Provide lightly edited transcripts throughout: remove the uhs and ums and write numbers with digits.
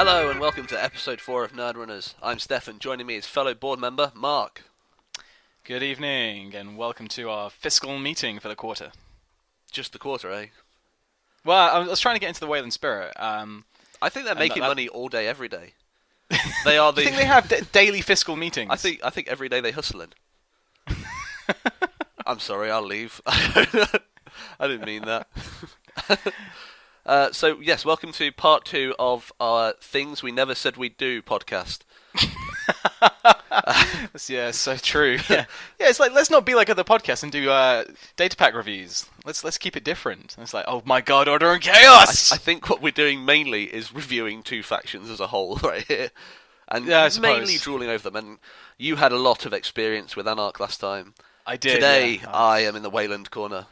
Hello and welcome to episode 4 of Nerdrunners. I'm Stef and joining me is fellow board member Mark. Good evening and welcome to our fiscal meeting for the quarter. Just the quarter, eh? Well, I was trying to get into the Weyland spirit. I think they're making money all day, every day. They are the. I think they have daily fiscal meetings. I think every day they hustling. I'm sorry, I'll leave. I didn't mean that. So yes, welcome to part 2 of our Things We Never Said We'd Do podcast. Yeah, so true. Yeah, it's like, let's not be like other podcasts and do data pack reviews. Let's keep it different. And it's like, oh my god, Order and Chaos! I think what we're doing mainly is reviewing two factions as a whole right here. And mainly drooling over them. And you had a lot of experience with Anarch last time. I did. Today, I am in the Weyland corner.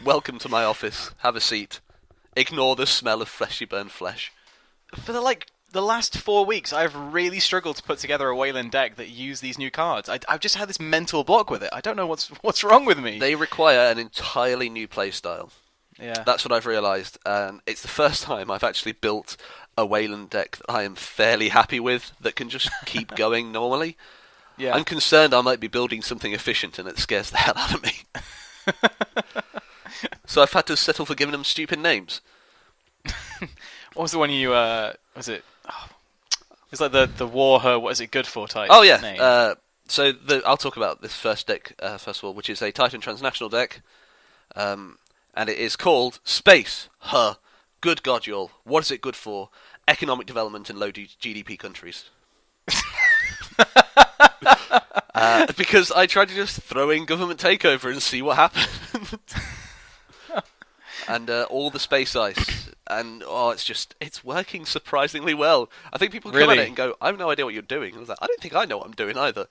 Welcome to my office. Have a seat. Ignore the smell of freshly burned flesh. For the last 4 weeks, I've really struggled to put together a Weyland deck that used these new cards. I've just had this mental block with it. I don't know what's wrong with me. They require an entirely new playstyle. Yeah. That's what I've realised. And it's the first time I've actually built a Weyland deck that I am fairly happy with, that can just keep going normally. Yeah. I'm concerned I might be building something efficient and it scares the hell out of me. So I've had to settle for giving them stupid names. What was the one you, was it? Oh, it's like the war her, what is it good for type. Oh yeah, name. I'll talk about this first deck first of all, which is a Titan Transnational deck, and it is called Space Her. Good God, y'all! What is it good for? Economic development in low GDP countries. Because I tried to just throw in government takeover and see what happened. And all the space ice, and it's working surprisingly well. I think people come at it and go, I have no idea what you're doing. And I was like, I don't think I know what I'm doing either.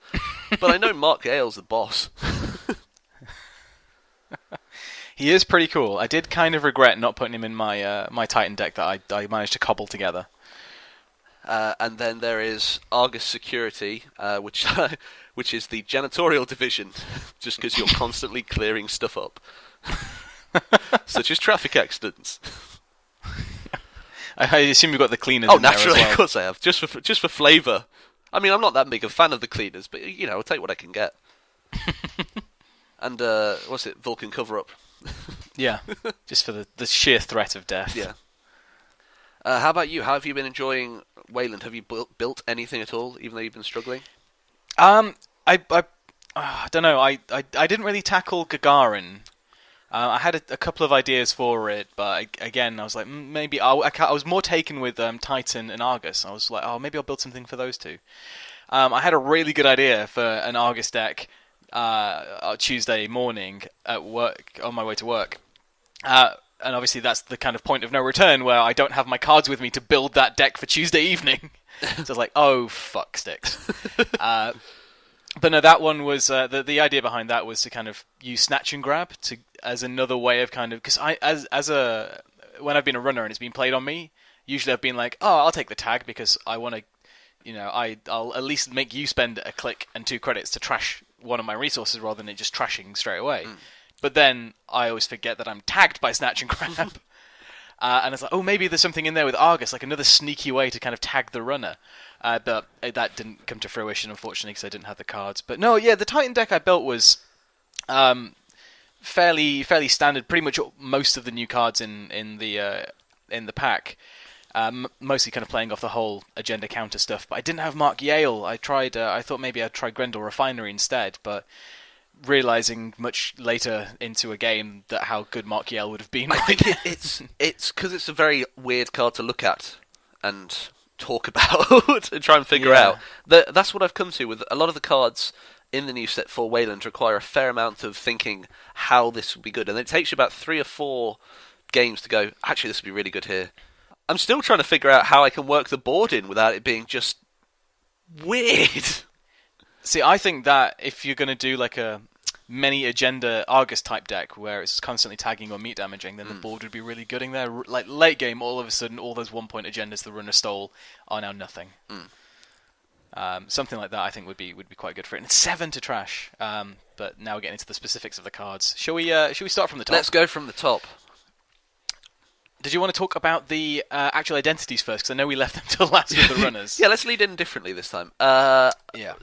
But I know Mark Yale's the boss. He is pretty cool. I did kind of regret not putting him in my my Titan deck that I managed to cobble together. And then there is Argus Security, which is the janitorial division, just because you're constantly clearing stuff up. Such as traffic accidents. I assume you've got the cleaners. Oh, in there naturally, as well. of course I have. Just for flavour. I mean, I'm not that big a fan of the cleaners, but I'll take what I can get. And what's it? Vulcan cover up. Yeah, just for the sheer threat of death. Yeah. How about you? How have you been enjoying Weyland? Have you built anything at all, even though you've been struggling? I don't know. I didn't really tackle Gagarin. I had a couple of ideas for it, but again, I was like, maybe I was more taken with Titan and Argus. I was like, oh, maybe I'll build something for those two. I had a really good idea for an Argus deck Tuesday morning at work, on my way to work. And obviously that's the kind of point of no return where I don't have my cards with me to build that deck for Tuesday evening. So I was like, oh, fuck sticks. But no, that one was the idea behind that was to kind of use snatch and grab as another way of kind of, because when I've been a runner and it's been played on me, usually I've been like, oh, I'll take the tag because I want to, I'll at least make you spend a click and 2 credits to trash one of my resources rather than it just trashing straight away. But then I always forget that I'm tagged by snatch and grab. And it's like, oh, maybe there's something in there with Argus, like another sneaky way to kind of tag the runner. But that didn't come to fruition, unfortunately, because I didn't have the cards. But no, yeah, the Titan deck I built was fairly standard. Pretty much most of the new cards in the pack. Mostly kind of playing off the whole agenda counter stuff. But I didn't have Mark Yale. I thought maybe I'd try Grendel Refinery instead, but realizing much later into a game that how good Mark Yale would have been. I think it's because it's a very weird card to look at and talk about and try and figure out. That's what I've come to with a lot of the cards in the new set for Weyland require a fair amount of thinking how this would be good, and it takes you about 3 or 4 games to go, actually this would be really good here. I'm still trying to figure out how I can work the board in without it being just weird. See, I think that if you're going to do like a many agenda Argus type deck where it's constantly tagging or meat damaging, then the board would be really good in there. Like late game, all of a sudden, all those 1-point agendas the runner stole are now nothing. Something like that, I think, would be quite good for it. And it's 7 to trash. But now we're getting into the specifics of the cards. Shall we start from the top? Let's go from the top. Did you want to talk about the actual identities first? Because I know we left them till last with the runners. Yeah, let's lead in differently this time.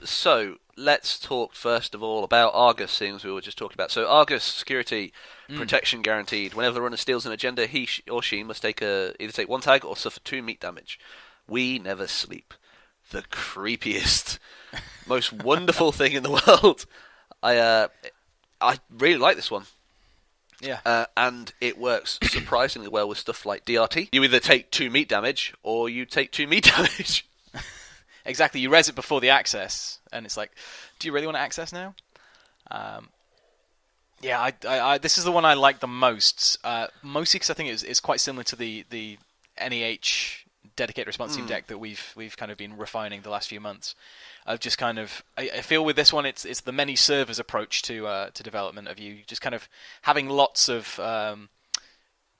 So, let's talk first of all about Argus, seeing as we were just talking about. So, Argus security protection guaranteed. Whenever the runner steals an agenda, he or she must either take 1 tag or suffer 2 meat damage. We never sleep. The creepiest, most wonderful thing in the world. I really like this one. Yeah. And it works surprisingly well with stuff like DRT. You either take 2 meat damage, or you take 2 meat damage. Exactly. You res it before the access, and it's like, do you really want to access now? Yeah, I this is the one I like the most. Mostly because I think it's quite similar to the NEH dedicated response team deck that we've kind of been refining the last few months. I've just kind of I feel with this one it's the many servers approach to development of you just kind of having lots of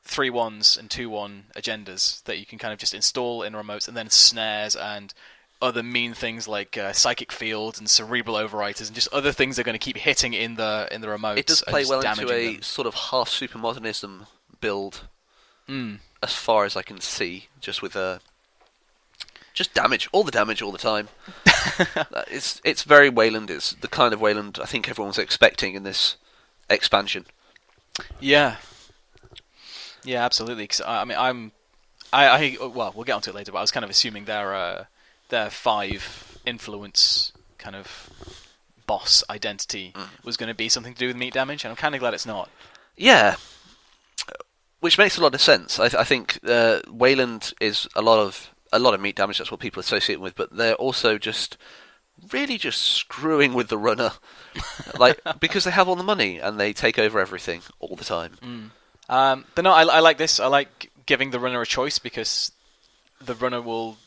3-1s and 2-1 agendas that you can kind of just install in remotes, and then snares and other mean things like psychic fields and cerebral overwriters and just other things that are going to keep hitting in the remotes. It does play well into a them. sort of half supermodernism build, as far as I can see, just with just damage, all the damage all the time. It's very Weyland. It's the kind of Weyland I think everyone's expecting in this expansion. Yeah, absolutely. Cause, I mean, well, we'll get onto it later, but I was kind of assuming their 5 influence kind of boss identity was going to be something to do with meat damage, and I'm kind of glad it's not. Yeah, which makes a lot of sense. I think Weyland is a lot of meat damage. That's what people associate with, but they're also just screwing with the runner, like because they have all the money and they take over everything all the time. But no, I like this. I like giving the runner a choice because the runner will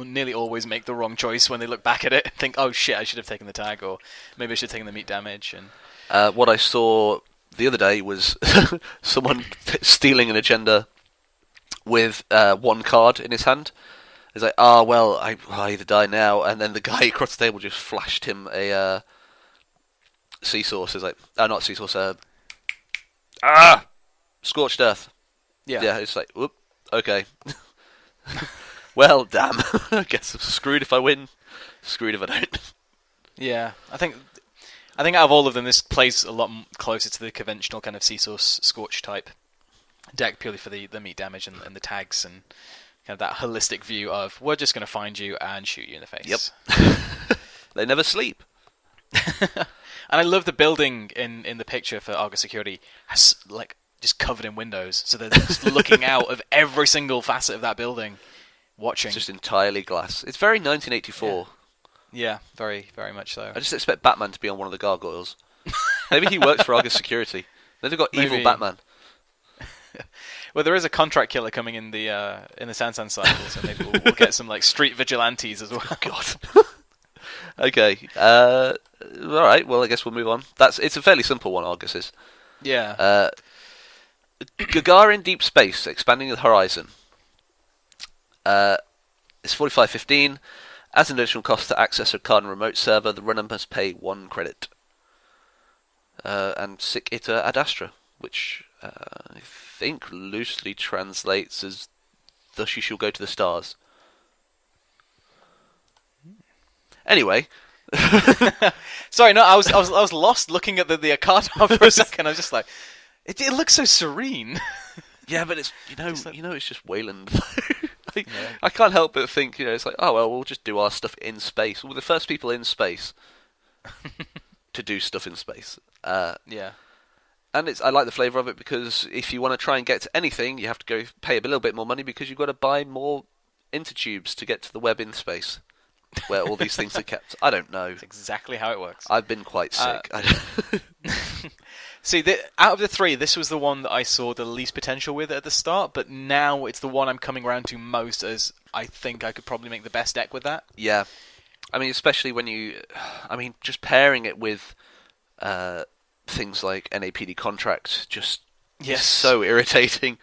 nearly always make the wrong choice when they look back at it and think, "Oh shit, I should have taken the tag," or maybe I should have taken the meat damage. And what I saw the other day was someone stealing an agenda with 1 card in his hand. He's like, well, I either die now, and then the guy across the table just flashed him a sea source. He's like, not sea source, scorched earth. Yeah, it's like, whoop, okay. Well, damn. I guess I'm screwed if I win, screwed if I don't. Yeah, I think out of all of them, this plays a lot closer to the conventional kind of sea source scorch type deck, purely for the meat damage and the tags and kind of that holistic view of we're just going to find you and shoot you in the face. Yep. They never sleep. And I love the building in the picture for Argus Security has like just covered in windows, so they're just looking out of every single facet of that building, watching. It's just entirely glass. It's very 1984. Yeah, very, very much so. I just expect Batman to be on one of the gargoyles. Maybe he works for Argus Security. They've got evil Batman. Well, there is a contract killer coming in the Sansan cycle, so maybe we'll get some like street vigilantes as well. God. Okay. All right. Well, I guess we'll move on. It's a fairly simple one. Argus is. Yeah. Gagarin Deep Space, expanding the horizon. It's 45.15. As an additional cost to access a card and remote server, the runner must pay 1 credit. And Sic Iter ad Astra, which I think loosely translates as "Thus you shall go to the stars." Anyway. Sorry, no, I was lost looking at the card for a second. I was just like, it looks so serene. Yeah, but it's it's just Weyland. I can't help but think, it's like, oh well, we'll just do our stuff in space. We're the first people in space to do stuff in space. Yeah. And I like the flavour of it because if you want to try and get to anything, you have to go pay a little bit more money because you've got to buy more intertubes to get to the web in space, where all these things are kept. I don't know. That's exactly how it works. I've been quite sick. See, out of the 3, this was the one that I saw the least potential with at the start, but now it's the one I'm coming around to most, as I think I could probably make the best deck with that. Yeah. I mean, especially when just pairing it with things like NAPD contract just is so irritating.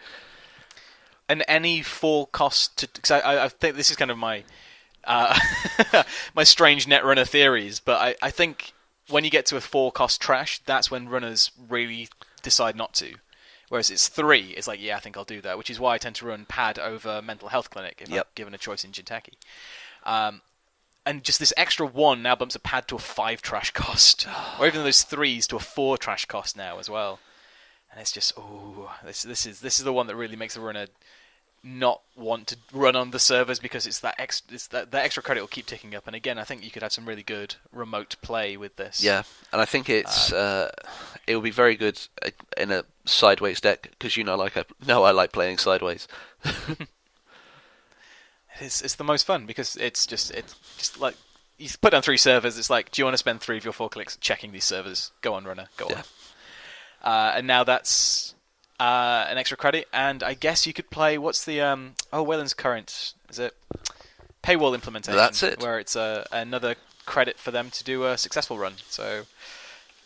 And any 4 cost to... Because I think this is kind of my my strange Netrunner theories, but I think when you get to a 4 cost trash, that's when runners really decide not to. Whereas it's 3, it's like, yeah, I think I'll do that, which is why I tend to run pad over mental health clinic if I'm given a choice in Jinteki. And just this extra 1 now bumps a pad to a 5 trash cost, or even those 3s to a 4 trash cost now as well. And it's just, this is the one that really makes the runner not want to run on the servers, because it's that extra credit will keep ticking up. And again, I think you could have some really good remote play with this. Yeah, and I think it will be very good in a sideways deck, because I like playing sideways. It's the most fun, because it's just like you put down 3 servers. It's like, do you want to spend 3 of your 4 clicks checking these servers? Go on, runner, go on. And now that's an extra credit, and I guess you could play. What's the Weyland's current? Is it paywall implementation? That's it. Where it's another credit for them to do a successful run. So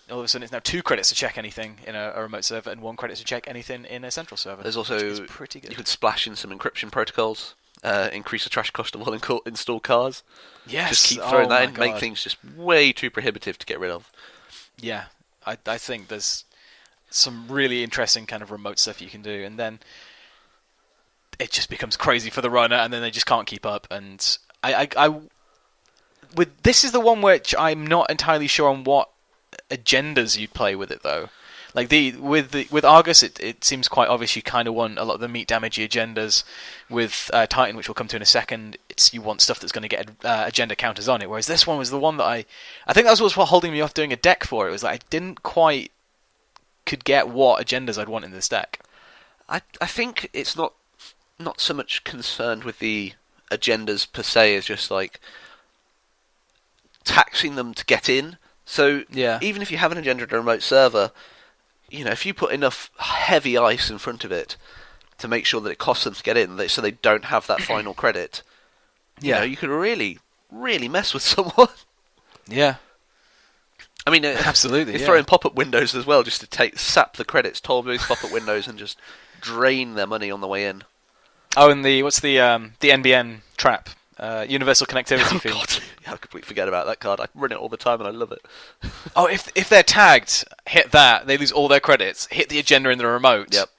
all of a sudden, it's now 2 credits to check anything in a remote server, and 1 credit to check anything in a central server. There's also pretty good. You could splash in some encryption protocols, increase the trash cost of all installed cars. Yes, just keep throwing that in. God. Make things just way too prohibitive to get rid of. Yeah, I think there's some really interesting kind of remote stuff you can do, and then it just becomes crazy for the runner, and then they just can't keep up. And this is the one which I'm not entirely sure on what agendas you'd play with it though. Like with Argus, it seems quite obvious you kind of want a lot of the meat damagey agendas. With Titan, which we'll come to in a second, you want stuff that's going to get agenda counters on it. Whereas this one was the one that I think that was what holding me off doing a deck for it. Was like I didn't quite could get what agendas I'd want in this deck. I think it's not so much concerned with the agendas per se as just like taxing them to get in. So even if you have an agenda at a remote server, if you put enough heavy ice in front of it to make sure that it costs them to get in, so they don't have that final credit, you could really, really mess with someone. Yeah. I mean, absolutely. You throw in pop-up windows as well, just to sap the credits, toll those pop-up windows, and just drain their money on the way in. Oh, and what's the NBN trap? Universal connectivity fee. God, I completely forget about that card. I run it all the time, and I love it. Oh, if they're tagged, hit that. They lose all their credits. Hit the agenda in the remote. Yep.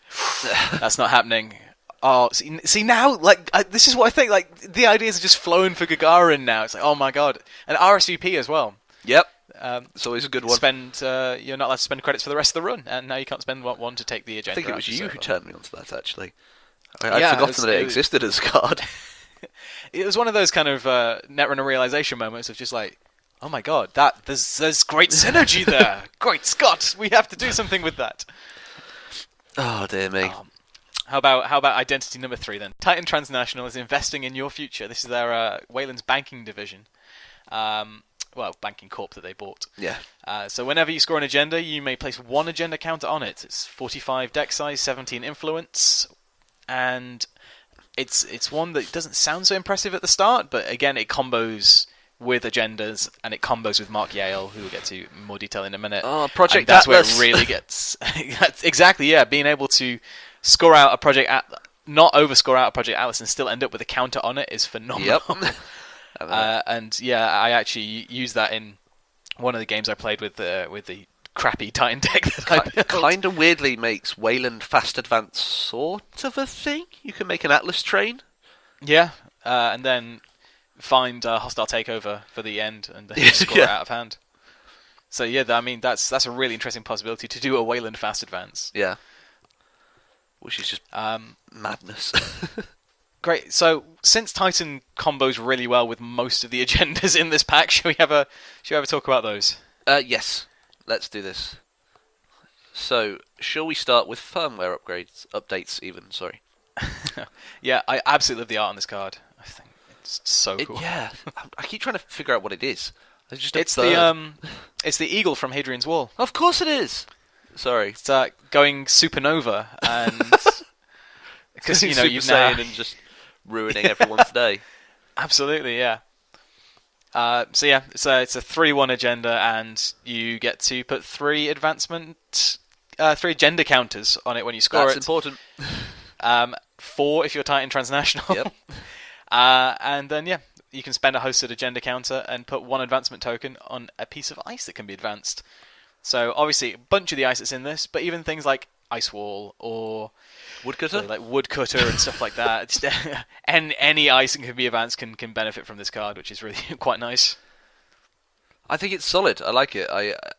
That's not happening. Oh, see now, like this is what I think. Like the ideas are just flowing for Gagarin now. It's like, oh my god, and RSVP as well. Yep. It's always a good one. You're not allowed to spend credits for the rest of the run, and now you can't spend one to take the agenda. I think it was you who turned me onto that, actually. I'd forgotten that it existed as a card. It was one of those kind of Netrunner realization moments of just like, oh my god, there's great synergy there. Great Scott, we have to do something with that. Oh dear me. How about identity number 3 then? Titan Transnational is investing in your future. This is their Weyland's banking division. Banking corp that they bought. Yeah. So whenever you score an agenda, you may place 1 agenda counter on it. It's 45 deck size, 17 influence, and it's one that doesn't sound so impressive at the start, but again, it combos with agendas, and it combos with Mark Yale, who we'll get to in more detail in a minute. Oh, Project Atlas. That's Atlas. where it really gets... Exactly, yeah. Being able to score out a Project not overscore out a Project Atlas and still end up with a counter on it is phenomenal. Yep. And yeah, I actually used that in one of the games I played with the crappy Titan deck that I built. Kind of weirdly makes Weyland Fast Advance sort of a thing. You can make an Atlas train. Yeah, and then find a hostile takeover for the end and then score it out of hand. So yeah, I mean that's a really interesting possibility to do a Weyland Fast Advance. Yeah, which is just madness. Great. So since Titan combos really well with most of the agendas in this pack, should we have a talk about those? Yes, let's do this. So, shall we start with firmware updates even? Sorry. Yeah, I absolutely love the art on this card. I think it's so cool. Yeah, I keep trying to figure out what it is. It's the eagle from Hadrian's Wall. Of course it is. Sorry, it's going supernova and because Super Saiyan and just ruining everyone's day. Absolutely, yeah. So yeah, it's a 3-1 agenda, and you get to put 3 agenda counters on it when you score That's important. 4 if you're Titan Transnational. Yep. And then yeah, you can spend a hosted agenda counter and put 1 advancement token on a piece of ice that can be advanced. So obviously a bunch of the ice that's in this, but even things like Ice Wall or Woodcutter? like Woodcutter and stuff like that. And any ice that can be advanced can benefit from this card, which is really quite nice. I think it's solid. I like it.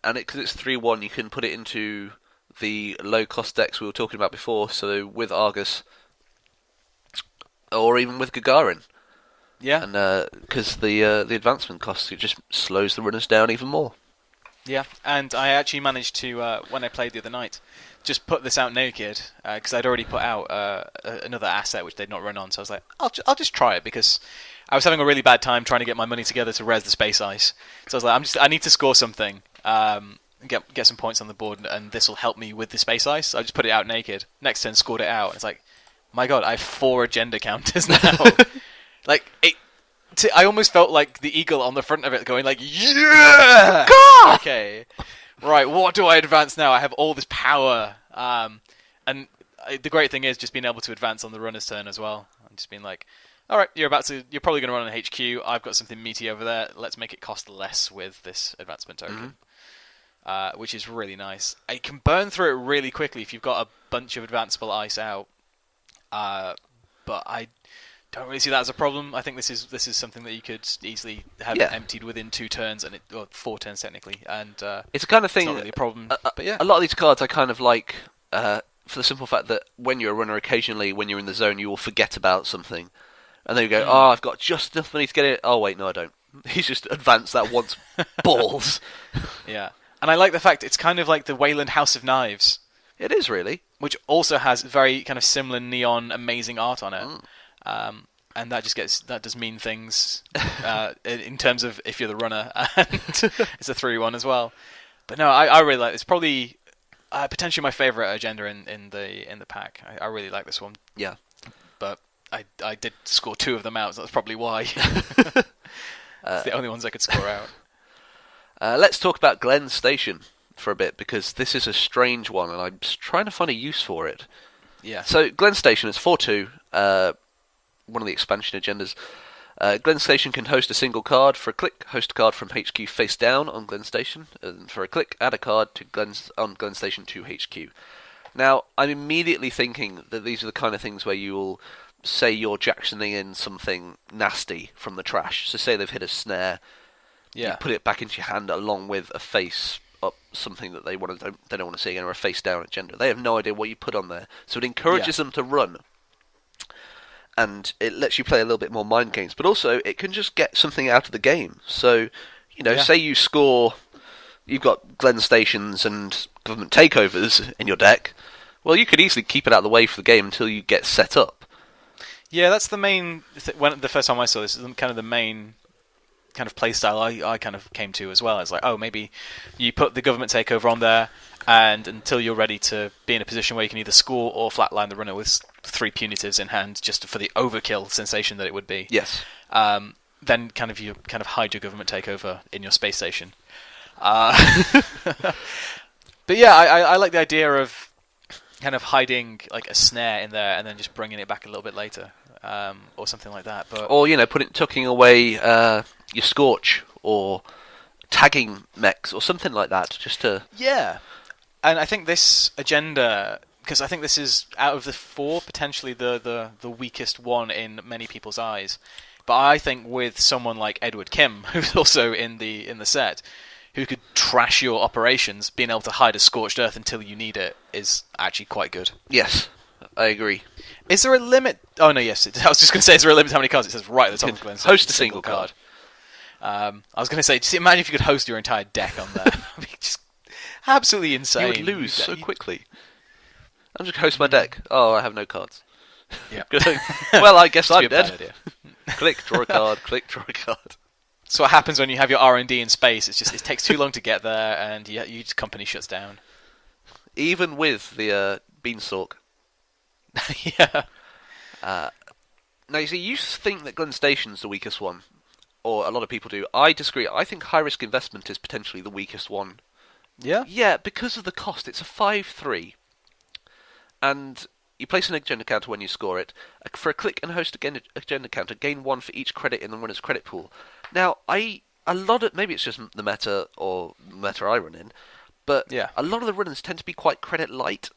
Because it's 3/1, you can put it into the low-cost decks we were talking about before. So with Argus, or even with Gagarin. Yeah. And because the advancement cost, it just slows the runners down even more. Yeah, and I actually managed to, when I played the other night, just put this out naked, because I'd already put out another asset which they'd not run on, so I was like, I'll just try it, because I was having a really bad time trying to get my money together to res the Space Ice. So I was like, I need to score something, get some points on the board, and this will help me with the Space Ice. So I just put it out naked. Next turn, scored it out. It's like, my god, I have 4 agenda counters now. Like, I almost felt like the eagle on the front of it going like, yeah! Okay. Right, what do I advance now? I have all this power. And the great thing is just being able to advance on the runner's turn as well. I'm just being like, alright, you're probably going to run an HQ. I've got something meaty over there. Let's make it cost less with this advancement token. Which is really nice. I can burn through it really quickly if you've got a bunch of advanceable ice out. But I don't really see that as a problem. I think this is something that you could easily have emptied within 2 turns, or 4 turns technically, and it's a kind of thing. It's not really a problem. But yeah, a lot of these cards I kind of like for the simple fact that when you're a runner, occasionally when you're in the zone, you will forget about something, and then you go, "Oh, I've got just enough money to get it." Oh wait, no, I don't. He's just advanced that once. Balls. Yeah, and I like the fact it's kind of like the Weyland House of Knives. It is really, which also has very kind of similar neon, amazing art on it. And that does mean things in terms of if you're the runner, and it's a 3/1 as well. But no, I really like it. It's probably potentially my favourite agenda in the pack. I really like this one. Yeah, but I did score 2 of them out, so that's probably why. It's the only ones I could score out. Let's talk about Glen's Station for a bit, because this is a strange one, and I'm trying to find a use for it. Yeah. So Glen Station is 4/2. One of the expansion agendas. Glen Station can host a single card. For a click, host a card from HQ face down on Glen Station. And for a click, add a card to on Glen Station to HQ. Now, I'm immediately thinking that these are the kind of things where you will say you're Jacksoning in something nasty from the trash. So say they've hit a snare. Yeah. You put it back into your hand along with a face up, something that they don't want to see again, or a face down agenda. They have no idea what you put on there. So it encourages them to run. And it lets you play a little bit more mind games, but also it can just get something out of the game. So, say you score, you've got Glen Stations and government takeovers in your deck. Well, you could easily keep it out of the way for the game until you get set up. Yeah, that's the main. When the first time I saw this, is kind of the main kind of playstyle I kind of came to as well. It's like, oh, maybe you put the government takeover on there, and until you're ready to be in a position where you can either score or flatline the runner with 3 punitives in hand, just for the overkill sensation that it would be. Yes. Then you hide your government takeover in your space station. But yeah, I like the idea of kind of hiding like a snare in there and then just bringing it back a little bit later, or something like that. But or tucking away your Scorch or tagging mechs or something like that, just to And I think this agenda, because I think this is out of the 4 potentially the weakest one in many people's eyes. But I think with someone like Edward Kim, who's also in the set, who could trash your operations, being able to hide a Scorched Earth until you need it is actually quite good. Yes, I agree. Is there a limit? Oh no, yes. I was just going to say, is there a limit to how many cards? It says right at the top of Glen's. Host a single card. I was going to say, imagine if you could host your entire deck on there. I mean, just absolutely insane. You would lose so quickly. I'm just host my deck. Oh, I have no cards. Yeah. Well, I guess I'm dead. Click, draw a card. Click, draw a card. So what happens when you have your R&D in space? It's just it takes too long to get there, and your company shuts down. Even with the beanstalk. Yeah. Now you see, you think that Glen Station's the weakest one, or a lot of people do. I disagree. I think High Risk Investment is potentially the weakest one. Yeah? Yeah, because of the cost. It's a 5/3. And you place an agenda counter when you score it. For a click and host agenda counter, gain 1 for each credit in the runner's credit pool. Now, maybe it's just the meta or meta I run in, but yeah. A lot of the runners tend to be quite credit light.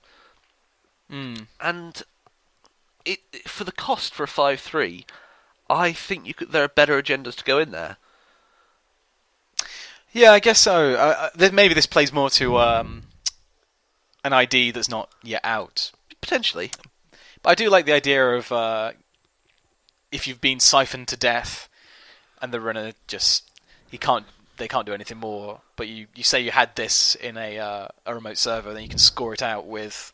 And for the cost for a 5-3, I think there are better agendas to go in there. Yeah, I guess so. Maybe this plays more to an ID that's not yet out. Potentially. But I do like the idea of if you've been siphoned to death and the runner they can't do anything more, but you say you had this in a remote server, then you can score it out with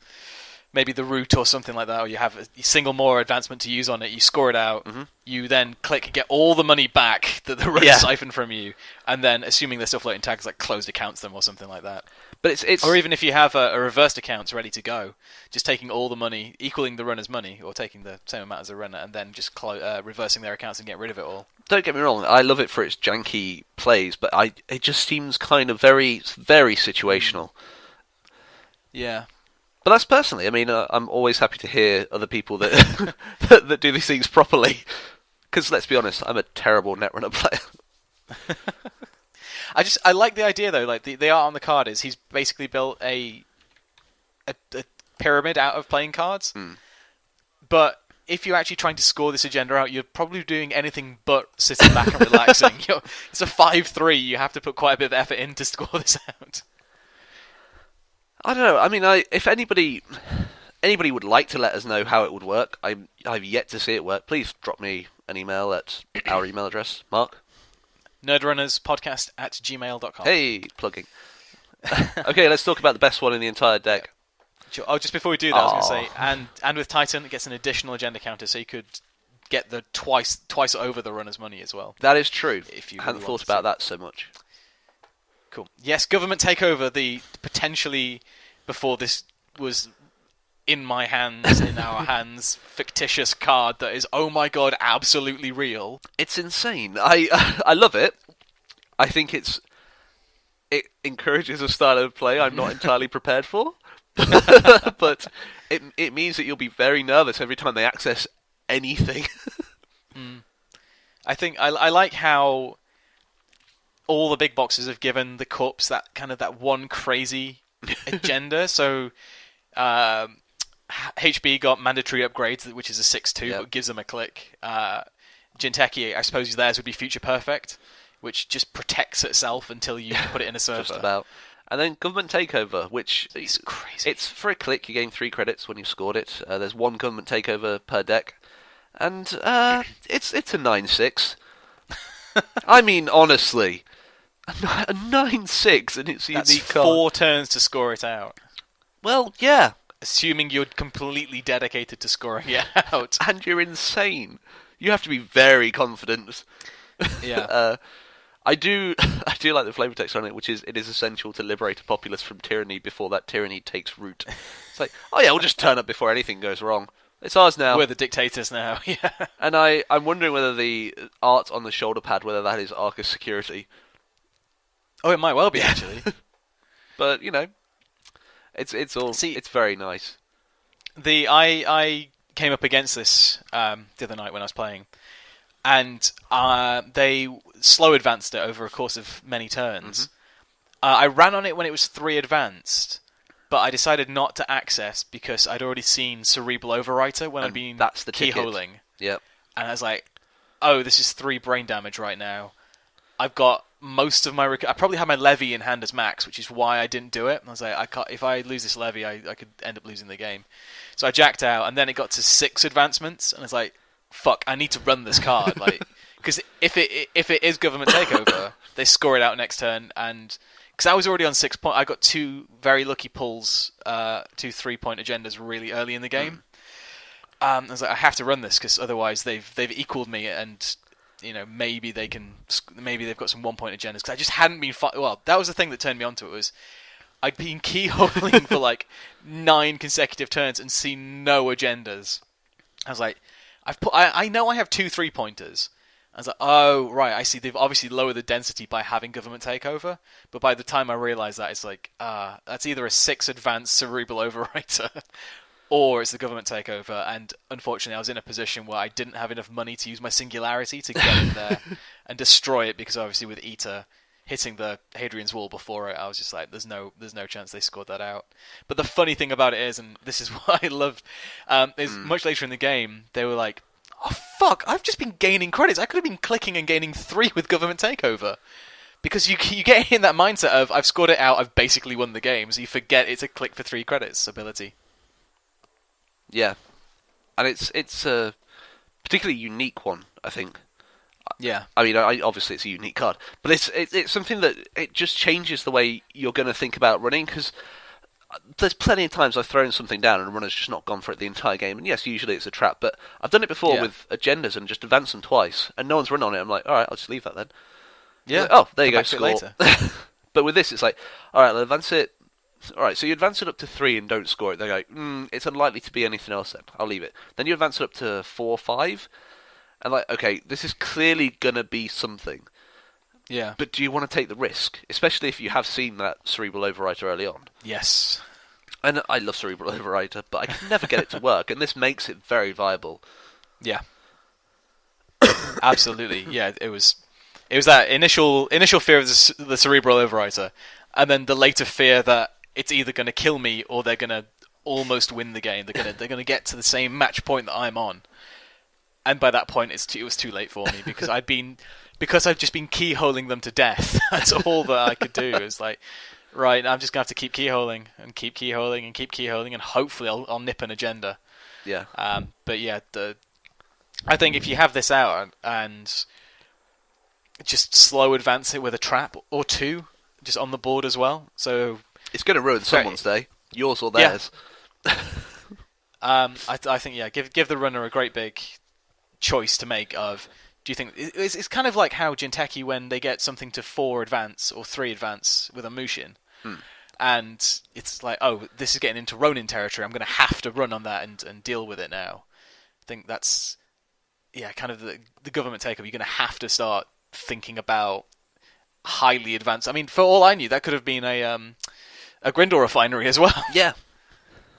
maybe the root or something like that, or you have a single more advancement to use on it, you score it out, you then click and get all the money back that the runner siphoned from you, and then, assuming they're still floating tags, like closed accounts them or something like that. But it's or even if you have a reversed account ready to go, just taking all the money, equaling the runner's money, or taking the same amount as the runner, and then just reversing their accounts and getting rid of it all. Don't get me wrong, I love it for its janky plays, but it just seems kind of very, very situational. Yeah. But that's personally. I mean, I'm always happy to hear other people that that do these things properly. Because let's be honest, I'm a terrible Netrunner player. I like the idea though. Like the art on the card is he's basically built a pyramid out of playing cards. But if you're actually trying to score this agenda out, you're probably doing anything but sitting back and relaxing. It's a 5-3. You have to put quite a bit of effort in to score this out. I don't know. I mean, if anybody would like to let us know how it would work, I've yet to see it work. Please drop me an email at our email address, Mark. Nerdrunnerspodcast@gmail.com. Hey, plugging. Okay, let's talk about the best one in the entire deck. Sure. Oh, just before we do that, I was going to say, and with Titan, it gets an additional agenda counter, so you could get the twice over the runner's money as well. That is true. If you I hadn't thought about that so much. Cool. Yes, government takeover. The potentially, before this was in my hands, in our hands, fictitious card that is, oh my god, absolutely real. It's insane. I love it. I think it encourages a style of play I'm not entirely prepared for. But it means that you'll be very nervous every time they access anything. I think I like how all the big boxes have given the corpse that one crazy agenda. So HB got mandatory upgrades, which is a 6-2, but gives them a click. Jinteki, I suppose theirs would be Future Perfect, which just protects itself until you put it in a server. Just about. And then Government Takeover, which is crazy. It's for a click, you gain 3 credits when you've scored it. There's 1 Government Takeover per deck. And it's a 9/6. I mean, honestly, a 9/6 and it's a That's unique card. 4 turns to score it out. Well, yeah. Assuming you're completely dedicated to scoring it out. And you're insane. You have to be very confident. Yeah. I do like the flavor text on it, which is, it is essential to liberate a populace from tyranny before that tyranny takes root. It's like, oh yeah, we'll just turn up before anything goes wrong. It's ours now. We're the dictators now, yeah. And I'm wondering whether the art on the shoulder pad, whether that is Arcus security. Oh, it might well be, actually. But, it's very nice. I came up against this the other night when I was playing, and they slow advanced it over a course of many turns. I ran on it when it was 3 advanced, but I decided not to access because I'd already seen Cerebral Overwriter when I'd been keyholing. Yep. And I was like, oh, this is 3 brain damage right now. I've got most of my... I probably had my Levy in hand as max, which is why I didn't do it. And I was like, if I lose this Levy, I could end up losing the game. So I jacked out, and then it got to 6 advancements, and I was like, fuck, I need to run this card. Because if it is Government Takeover, they score it out next turn, and... Because I was already on 6 point, I got 2 very lucky pulls, 2 3-point agendas really early in the game. I was like, I have to run this because otherwise they've equaled me, and maybe they've got some 1-point agendas. Because I just hadn't been. Well, that was the thing that turned me onto it. Was I'd been keyholing for like 9 consecutive turns and seen no agendas. I was like, I know I have 2 3-pointers. I was like, oh, right, I see. They've obviously lowered the density by having Government Takeover. But by the time I realised that, it's like, that's either a 6 advanced Cerebral Overwriter or it's the Government Takeover. And unfortunately, I was in a position where I didn't have enough money to use my Singularity to get in there and destroy it, because obviously with Eta, hitting the Hadrian's Wall before it, I was just like, there's no chance they scored that out. But the funny thing about it is, and this is what I loved, is much later in the game, they were like, oh fuck, I've just been gaining credits. I could have been clicking and gaining 3 with government takeover. Because you get in that mindset of, I've scored it out, I've basically won the game, so you forget it's a click for 3 credits ability. Yeah. And it's a particularly unique one, I think. Yeah. I mean, obviously it's a unique card, but it's something that it just changes the way you're going to think about running, because there's plenty of times I've thrown something down and a runner's just not gone for it the entire game, and yes, usually it's a trap, but I've done it before with agendas and just advanced them twice, and no one's run on it. I'm like, alright, I'll just leave that then. Yeah. Like, oh, there you go, score. Later. But with this, it's like, alright, I'll advance it. Alright, so you advance it up to 3 and don't score it. They're like, it's unlikely to be anything else then. I'll leave it. Then you advance it up to 4 or 5, and like, okay, this is clearly gonna be something. Yeah. But do you want to take the risk? Especially if you have seen that Cerebral Overwriter early on. Yes. And I love Cerebral Overwriter, but I can never get it to work, and this makes it very viable. Yeah. Absolutely. Yeah, it was that initial fear of the Cerebral Overwriter, and then the later fear that it's either going to kill me or they're going to almost win the game. They're going to get to the same match point that I'm on. And by that point, it was too late for me, because I've just been keyholing them to death. That's all that I could do. It's like, right, I'm just going to have to keep keyholing and keep keyholing and keep keyholing, and hopefully I'll nip an agenda. Yeah. But yeah, I think if you have this out and just slow advance it with a trap or 2, just on the board as well. So it's going to ruin someone's day, yours or theirs. Yeah. I think give the runner a great big choice to make of, do you think it's kind of like how Jinteki, when they get something to 4 advance or 3 advance with a Mushin, and it's like, oh, this is getting into Ronin territory, I'm going to have to run on that and deal with it now. I think that's kind of the government takeover. You're going to have to start thinking about highly advanced. I mean, for all I knew, that could have been a Grindor refinery as well. Yeah.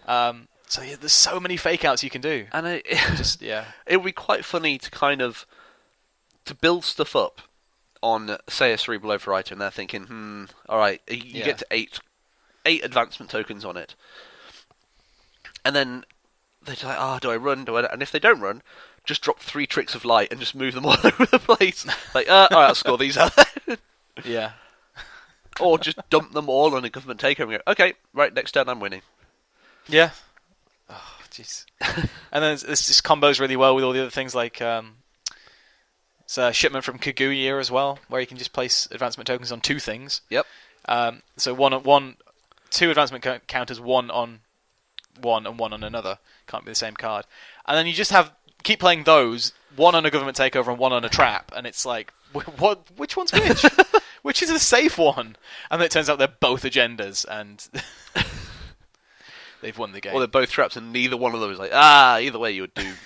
So yeah, there's so many fake outs you can do, and it would be quite funny to build stuff up on, say, a Cerebral Overwriter, and they're thinking, all right, you get to 8 advancement tokens on it, and then they're like, do I run? And if they don't run, just drop 3 tricks of light and just move them all over the place. Like, all right, I'll score these out. Yeah. Or just dump them all on a government takeover and go, okay, right, next turn I'm winning. Yeah. Oh, jeez. And then this just combos really well with all the other things, like it's a shipment from Kaguya as well, where you can just place advancement tokens on 2 things. Yep. So 2 advancement counters, 1 on one and 1 on another. Can't be the same card. And then you just keep playing those, 1 on a government takeover and 1 on a trap, and it's like, which one's which? Which is the safe one? And then it turns out they're both agendas, and they've won the game. Or they're both traps, and neither one of them is like, either way you're doomed.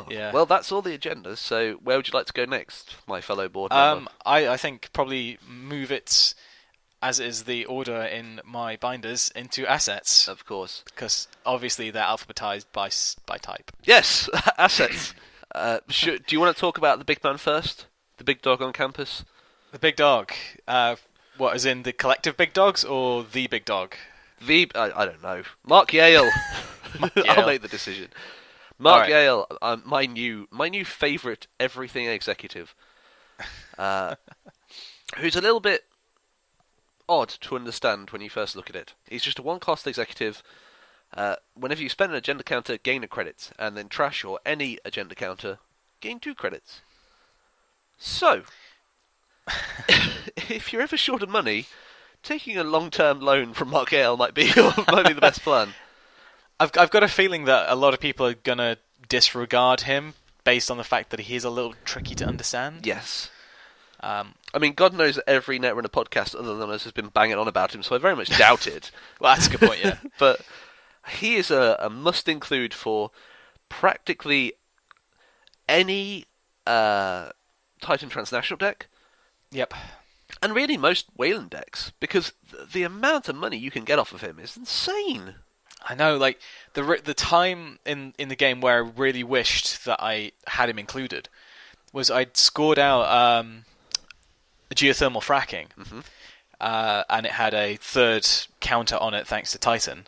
Yeah. Well, that's all the agendas, so where would you like to go next, my fellow board member? I think probably move it, as is the order in my binders, into assets. Of course. Because obviously they're alphabetized by type. Yes, assets. Do you want to talk about the big man first? The big dog on campus? The big dog. What, as in the collective big dogs, or the big dog? I don't know. Mark Yale. I'll make the decision. Mark Yale, my new favourite everything executive, who's a little bit odd to understand when you first look at it. He's just a 1-cost executive. Whenever you spend an agenda counter, gain a credit, and then trash or any agenda counter, gain 2 credits. So, if you're ever short of money, taking a long-term loan from Mark Yale might be the best plan. I've got a feeling that a lot of people are gonna disregard him based on the fact that he is a little tricky to understand. Yes. I mean, God knows that every Netrunner podcast other than us has been banging on about him, so I very much doubt it. Well, that's a good point, yeah. But he is a must-include for practically any Titan Transnational deck. Yep. And really most Weyland decks, because the amount of money you can get off of him is insane. I know, like, the time in the game where I really wished that I had him included was I'd scored out geothermal fracking, Mm-hmm. and it had a third counter on it thanks to Titan.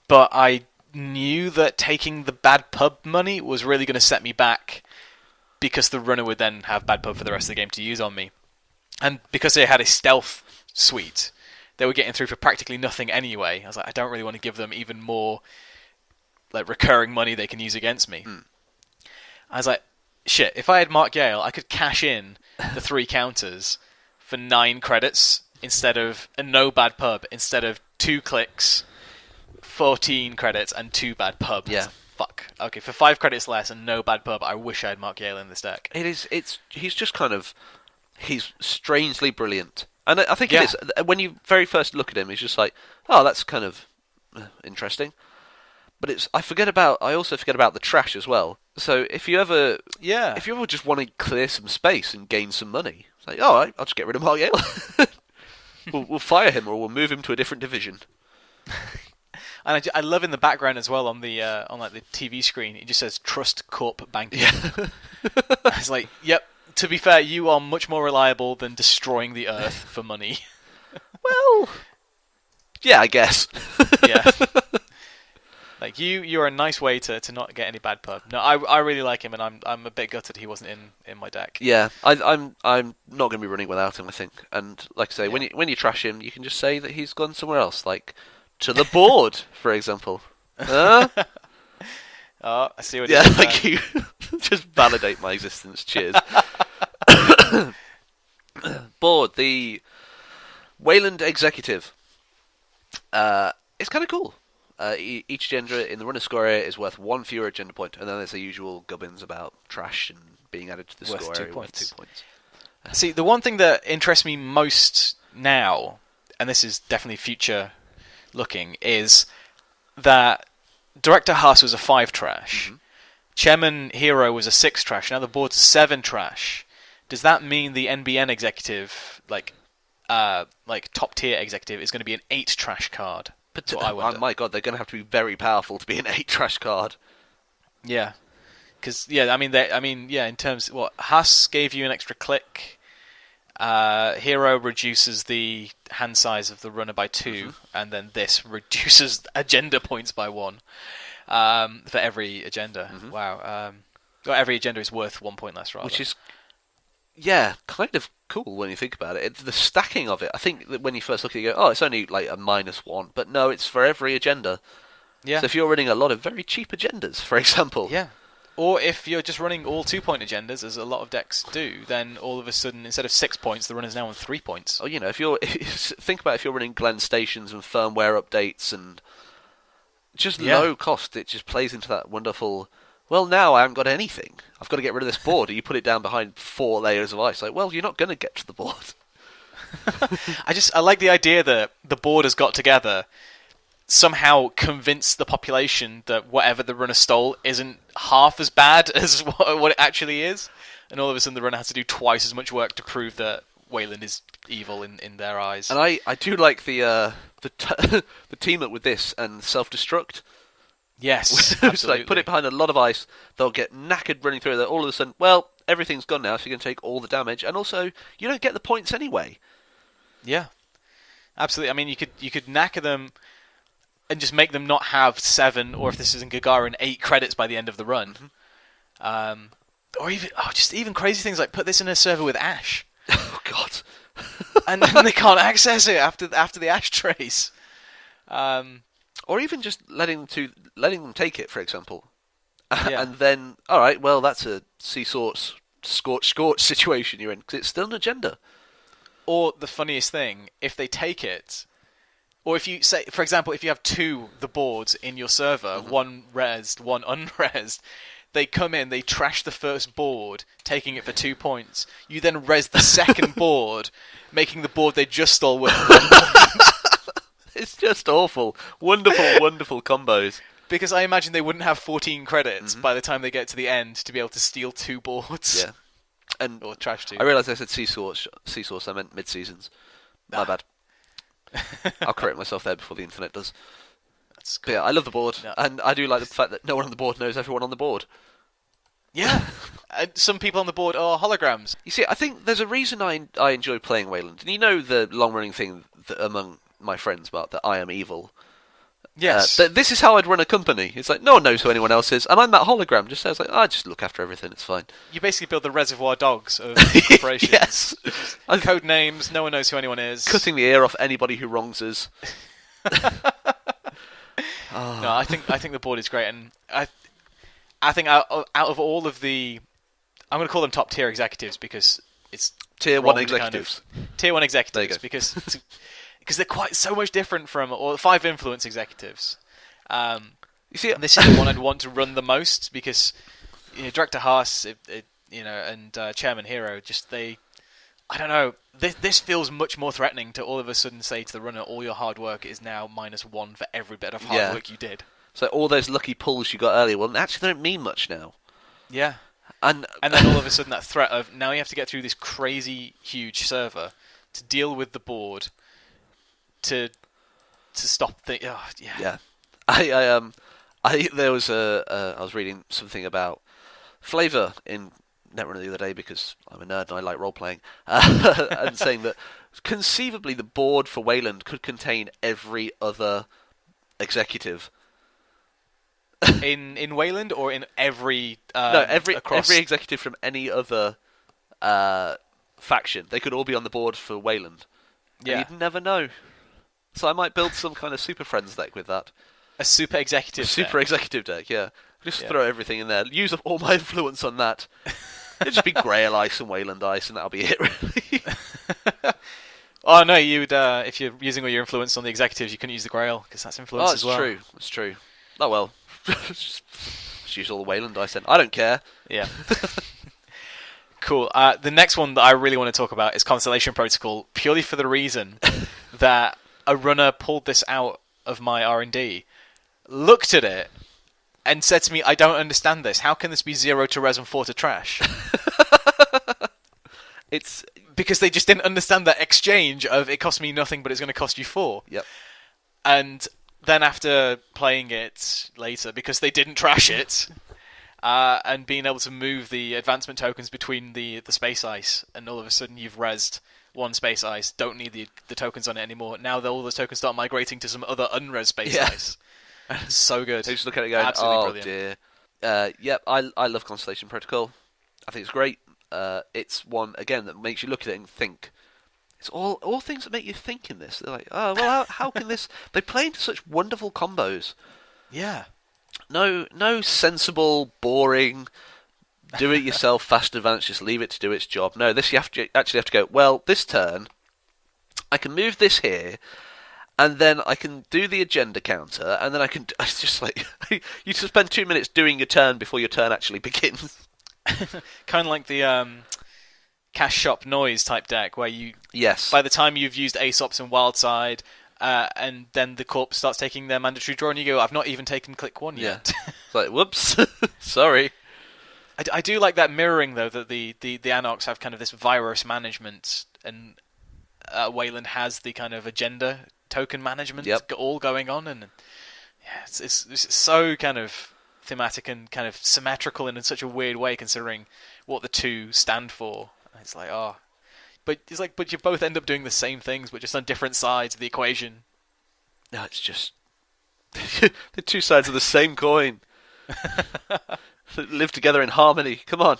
But I knew that taking the bad pub money was really going to set me back, because the runner would then have bad pub for the rest of the game to use on me. And because they had a stealth suite, they were getting through for practically nothing anyway. I was like, I don't really want to give them even more like recurring money they can use against me. I was like, shit, if I had Mark Yale, I could cash in the 3 counters for 9 credits instead of a no bad pub, instead of 2 clicks, 14 credits, and 2 bad pub. Yeah. Fuck. Okay, for 5 credits less and no bad pub, I wish I had Mark Yale in this deck. He's just kind of, he's strangely brilliant. And I think it is, when you very first look at him, he's just like, oh, that's kind of interesting. But I also forget about the trash as well. So if you ever just want to clear some space and gain some money, it's like, all right, I'll just get rid of Mark Yale. we'll fire him, or we'll move him to a different division. And I love in the background as well on the the TV screen, it just says Trust Corp Banking. Yeah. It's like, yep. To be fair, you are much more reliable than destroying the Earth for money. Well, yeah, I guess. Yeah. Like you're a nice way to not get any bad pub. No, I really like him, and I'm a bit gutted he wasn't in my deck. Yeah, I'm not going to be running without him, I think. And like I say, when you trash him, you can just say that he's gone somewhere else, like to the board, for example. Oh, I see what. Yeah, thank you. Just validate my existence. Cheers. Board, the Weyland Executive. It's kind of cool. Each agenda in the runner score area is worth 1 fewer agenda point, and then there's the usual gubbins about trash and being added to the score area worth 2 points. See, the one thing that interests me most now, and this is definitely future looking, is that Director Haas was a 5 trash. Mm-hmm. Chairman Hero was a 6 trash. Now the board's 7 trash. Does that mean the NBN executive, like top tier executive, is going to be an 8 trash card? That's what I wonder. Oh my god, they're going to have to be very powerful to be an 8 trash card. Yeah, because in terms, Haas gave you an extra click. Hero reduces the hand size of the runner by 2, and then this reduces agenda points by 1 for every agenda. Mm-hmm. Wow. Every agenda is worth 1 point less, rather. Which is, kind of cool when you think about it. The stacking of it, I think that when you first look at it, you go, oh, it's only like a -1. But no, it's for every agenda. Yeah. So if you're running a lot of very cheap agendas, for example. Yeah. Or if you're just running all 2-point agendas, as a lot of decks do, then all of a sudden, instead of 6 points, the runner's now on 3 points. Oh, think about if you're running Glen stations and firmware updates and just low cost, it just plays into that wonderful, well, now I haven't got anything. I've got to get rid of this board. And you put it down behind 4 layers of ice. Like, well, you're not going to get to the board. I like the idea that the board has got together, somehow convince the population that whatever the runner stole isn't half as bad as what it actually is, and all of a sudden the runner has to do twice as much work to prove that Weyland is evil in their eyes. And I do like the team up with this and self-destruct. Yes, It's like, put it behind a lot of ice, they'll get knackered running through it, all of a sudden, well, everything's gone now, so you're going to take all the damage, and also, you don't get the points anyway. Yeah, absolutely. I mean, you could knacker them and just make them not have 7, or if this is in Gagarin, 8 credits by the end of the run. Mm-hmm. Or even crazy things like put this in a server with Ash. Oh God! And then they can't access it after the Ash trace. Or even just letting them take it, for example, and then all right, well, that's a sea scorch situation you're in because it's still an agenda. Or the funniest thing, if they take it, or if you say, for example, if you have the boards in your server, one resed, one unresed, they come in, they trash the first board, taking it for 2 points. You then res the second board, making the board they just stole worth 1 point. It's just awful. Wonderful, wonderful combos. Because I imagine they wouldn't have 14 credits by the time they get to the end to be able to steal 2 boards. Yeah. Or trash 2. I realised I said sea source, I meant mid-seasons. My bad. I'll correct myself there before the internet does. That's cool. But yeah, I love the board, and I do like the fact that no one on the board knows everyone on the board. Yeah. some people on the board are holograms. You see, I think there's a reason I enjoy playing Weyland. And you know the long-running thing among my friends, Mark, that I am evil. Yes. This is how I'd run a company. It's like, no one knows who anyone else is, and I'm that hologram. Just says, like, I just look after everything, it's fine. You basically build the Reservoir Dogs of corporations. Yes. Code names, no one knows who anyone is. Cutting the ear off anybody who wrongs us. No, I think the board is great, and I think out of all of the, I'm going to call them top tier executives because it's Tier 1 executives. Tier 1 executives because they're quite so much different from or 5 influence executives. You see, this is the one I'd want to run the most because Director Haas, and Chairman Hero, I don't know. This feels much more threatening to all of a sudden say to the runner, all your hard work is now -1 for every bit of hard work you did. So all those lucky pulls you got earlier, well, actually they don't mean much now. Yeah. And then all of a sudden that threat of now you have to get through this crazy huge server to deal with the board to stop the Yeah. I was reading something about flavor in Netrunner the other day because I'm a nerd and I like role playing, and saying that conceivably the board for Weyland could contain every other executive. In Weyland or in every every executive from any other faction. They could all be on the board for Weyland. Yeah, you'd never know. So I might build some kind of Super Friends deck with that. A super executive deck, yeah. Just throw everything in there. Use up all my influence on that. It'd just be Grail Ice and Weyland Ice, and that'll be it, really. Oh no, you'd if you're using all your influence on the executives, you couldn't use the Grail because that's influence as well. It's true. Oh well. just use all the Weyland Ice then. I don't care. Yeah. Cool. The next one that I really want to talk about is Constellation Protocol, purely for the reason that a runner pulled this out of my R&D, looked at it, and said to me, I don't understand this. How can this be 0 to res and 4 to trash? It's because they just didn't understand that exchange of it cost me nothing, but it's going to cost you 4. Yep. And then after playing it later, because they didn't trash it, and being able to move the advancement tokens between the space ice, and all of a sudden you've rezzed one space ice, don't need the tokens on it anymore. Now all those tokens start migrating to some other unres space ice. It's so good. They just look at it going, absolutely brilliant. Dear. I love Constellation Protocol. I think it's great. It's one, again, that makes you look at it and think. It's all things that make you think in this. They're like, oh, well, how can this... They play into such wonderful combos. Yeah. No sensible, boring, do-it-yourself fast advance, just leave it to do its job. No, this you actually have to go, well, this turn, I can move this here, and then I can do the agenda counter, and then I can... It's just like... you just spend 2 minutes doing your turn before your turn actually begins. Kind of like the cash shop noise type deck, where you... Yes. By the time you've used Aesops and Wildside, and then the corp starts taking their mandatory draw, and you go, I've not even taken click 1 yet. It's like, whoops, sorry. I do like that mirroring, though, that the Anox have kind of this virus management, and Weyland has the kind of agenda token management all going on, and it's so kind of thematic and kind of symmetrical in such a weird way, considering what the two stand for. It's like, but you both end up doing the same things, but just on different sides of the equation. No, it's just the two sides of the same coin. Live together in harmony. Come on,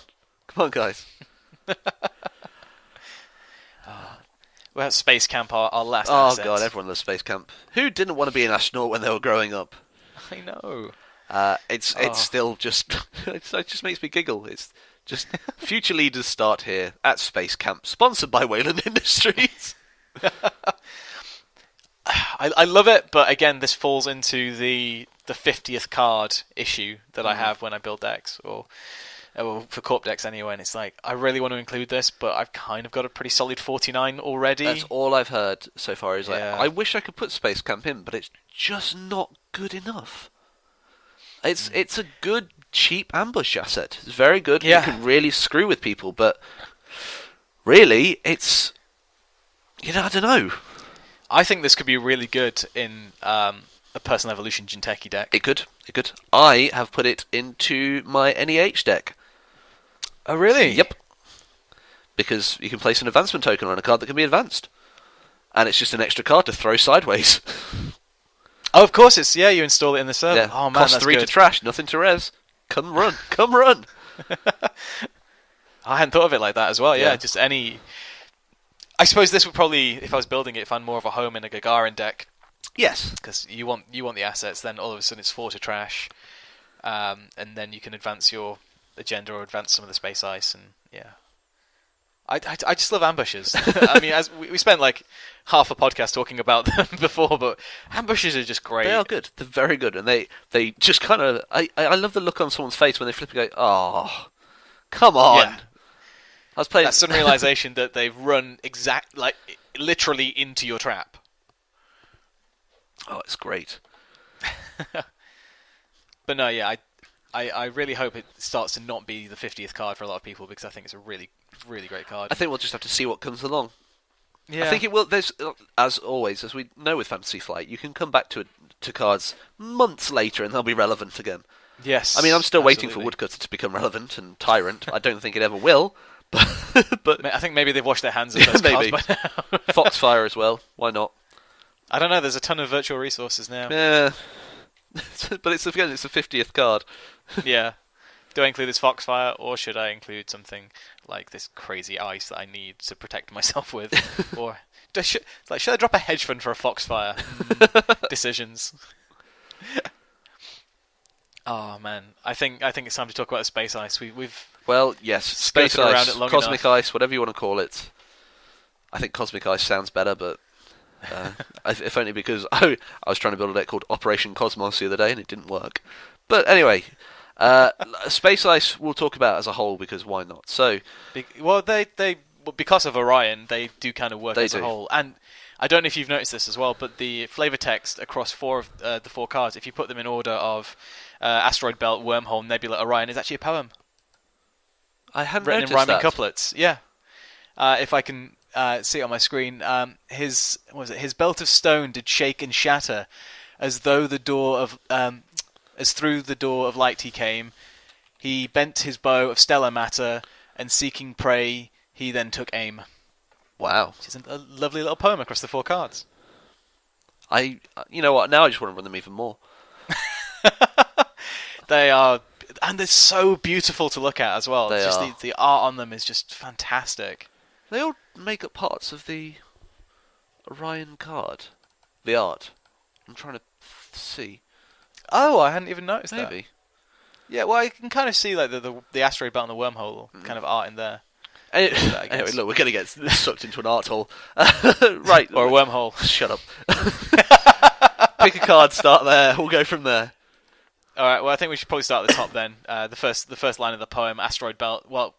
guys. Well, Space Camp, our last Oh asset. God, everyone loves Space Camp. Who didn't want to be an astronaut when they were growing up? I know. It's still just it just makes me giggle. It's just future leaders start here at Space Camp, sponsored by Weyland Industries. I love it, but again, this falls into the 50th card issue that I have when I build decks, or for corp decks anyway, and it's like, I really want to include this, but I've kind of got a pretty solid 49 already. That's all I've heard so far is like, I wish I could put Space Camp in, but it's just not good enough. It's a good, cheap ambush asset. It's very good. Yeah. You can really screw with people, but really, it's... I don't know. I think this could be really good in a Personal Evolution Jinteki deck. It could. I have put it into my NEH deck. Oh, really? Yep. Because you can place an advancement token on a card that can be advanced. And it's just an extra card to throw sideways. Oh, of course it's... Yeah, you install it in the server. Yeah. Oh, man, Cost that's 3 good. to trash, nothing to res. Come run, come run. I hadn't thought of it like that as well. Yeah, Yeah. just any... I suppose this would probably, if I was building it, find more of a home in a Gagarin deck. Yes. Because you want the assets, then all of a sudden it's 4 to trash. And then you can advance your agenda or advance some of the space ice. And yeah. I just love ambushes. I mean, as we spent like half a podcast talking about them before, but ambushes are just great. They are good. They're very good. And they just kind of... I love the look on someone's face when they flip and go, oh, come on. Yeah. I was playing... That sudden realization that they've run literally into your trap. Oh, it's great. But no, yeah, I really hope it starts to not be the 50th card for a lot of people, because I think it's a really, really great card. I think we'll just have to see what comes along. Yeah. I think it will. There's, as always, as we know with Fantasy Flight, you can come back to cards months later and they'll be relevant again. Yes. I mean, I'm still waiting for absolutely. Woodcutter to become relevant and Tyrant. I don't think it ever will, but I think maybe they've washed their hands of those maybe. cards by now. Foxfire as well. Why not? I don't know. There's a ton of virtual resources now. Yeah, but it's the 50th card. Yeah. Do I include this Foxfire, or should I include something like this crazy ice that I need to protect myself with? Or should I drop a hedge fund for a Foxfire? Decisions. Oh man, I think it's time to talk about the space ice. We've Well, yes, space skirted around ice, it long cosmic enough. ice, whatever you want to call it. I think cosmic ice sounds better, but if only because I was trying to build a deck called Operation Cosmos the other day and it didn't work. But anyway, space ice we'll talk about as a whole because why not? So, because of Orion, they do kind of work They as a do. whole. And I don't know if you've noticed this as well, but the flavor text across 4 of the 4 cards, if you put them in order of Asteroid Belt, Wormhole, Nebula, Orion, is actually a poem I hadn't written in noticed rhyming that. couplets. Yeah, if I can see it on my screen, his belt of stone did shake and shatter, as through the door of light he came. He bent his bow of stellar matter, and seeking prey, he then took aim. Wow. Which is a lovely little poem across the 4 cards. You know what? Now I just want to run them even more. They are, and they're so beautiful to look at as well. They It's just are. the art on them is just fantastic. They all make up parts of the Orion card. The art. I'm trying to see. Oh, I hadn't even noticed that. Maybe. Yeah, well, I can kind of see like the asteroid belt and the wormhole kind of art in there. Anyway, look, we're going to get sucked into an art hole. Right. Or a wormhole. Shut up. Pick a card, start there. We'll go from there. All right. Well, I think we should probably start at the top then. The first line of the poem, Asteroid Belt. Well,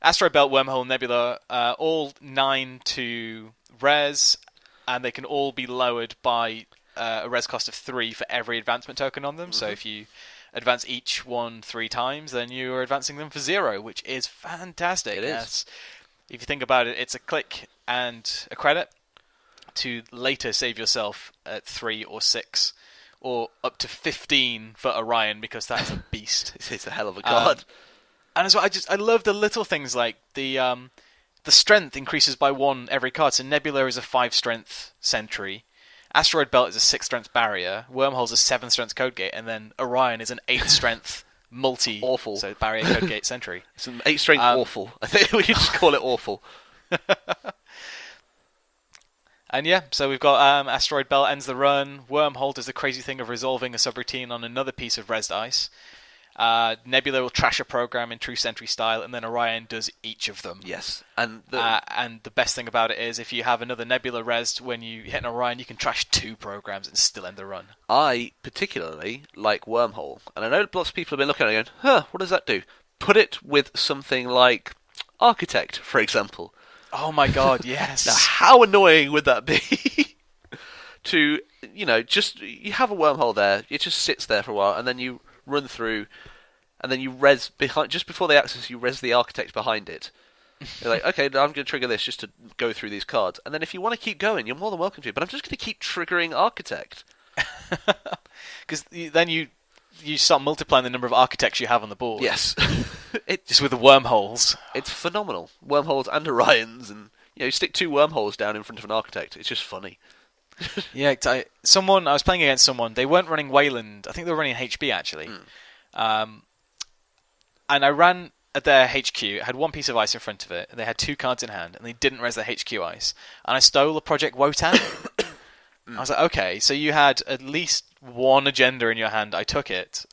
Asteroid Belt, Wormhole, Nebula, all 9 to res, and they can all be lowered by a res cost of 3 for every advancement token on them. So if you advance each one 3 times, then you are advancing them for 0, which is fantastic. It is. If you think about it, it's a click and a credit to later save yourself at 3 or 6. Or up to 15 for Orion, because that's a beast. It's a hell of a card. And as well, I love the little things like the strength increases by 1 every card. So Nebula is a 5 strength sentry, Asteroid Belt is a 6 strength barrier, Wormhole's a 7 strength code gate, and then Orion is an 8 strength multi. Awful. So barrier, code gate, sentry. It's an 8 strength awful. I think we can just call it awful. And yeah, so we've got Asteroid Belt ends the run. Wormhole does the crazy thing of resolving a subroutine on another piece of resed ice. Nebula will trash a program in true Sentry style, and then Orion does each of them. Yes, and the best thing about it is if you have another Nebula resed when you hit an Orion, you can trash 2 programs and still end the run. I particularly like Wormhole, and I know lots of people have been looking at it and going, what does that do? Put it with something like Architect, for example. Oh my god, yes. Now, how annoying would that be? To, just, you have a Wormhole there, it just sits there for a while, and then you run through, and then you res behind, just before they access, you res the Architect behind it. You're like, okay, I'm going to trigger this just to go through these cards, and then if you want to keep going, you're more than welcome to, but I'm just going to keep triggering Architect. Because then you start multiplying the number of architects you have on the board. Yes. Just with the wormholes. It's phenomenal. Wormholes and Orions, and you stick 2 wormholes down in front of an architect. It's just funny. Yeah, I was playing against someone. They weren't running Weyland. I think they were running HB actually. And I ran at their HQ. It had 1 piece of ice in front of it, and they had 2 cards in hand, and they didn't res their HQ ice. And I stole a Project Wotan. I was like, okay, so you had at least 1 agenda in your hand. I took it.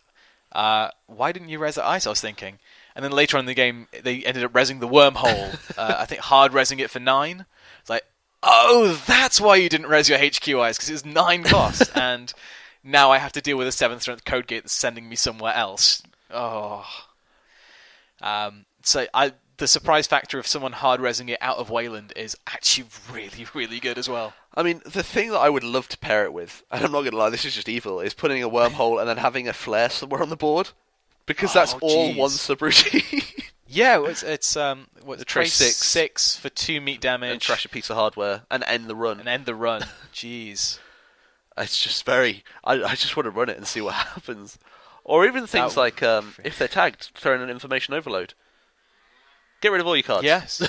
Why didn't you res the ice? I was thinking. And then later on in the game, they ended up resing the wormhole. I think hard resing it for 9. It's like, oh, that's why you didn't res your HQ ice, because it was 9 cost. And now I have to deal with a 7th strength code gate that's sending me somewhere else. Oh. The surprise factor of someone hard resing it out of Weyland is actually really, really good as well. I mean, the thing that I would love to pair it with, and I'm not going to lie, this is just evil, is putting a wormhole and then having a flare somewhere on the board. Because that's all one subroutine. Yeah, it's the trace 6 for 2 meat damage. And trash a piece of hardware and end the run. Jeez. It's just very... I just want to run it and see what happens. Or even things like, if they're tagged, throw in an information overload. Get rid of all your cards. Yes.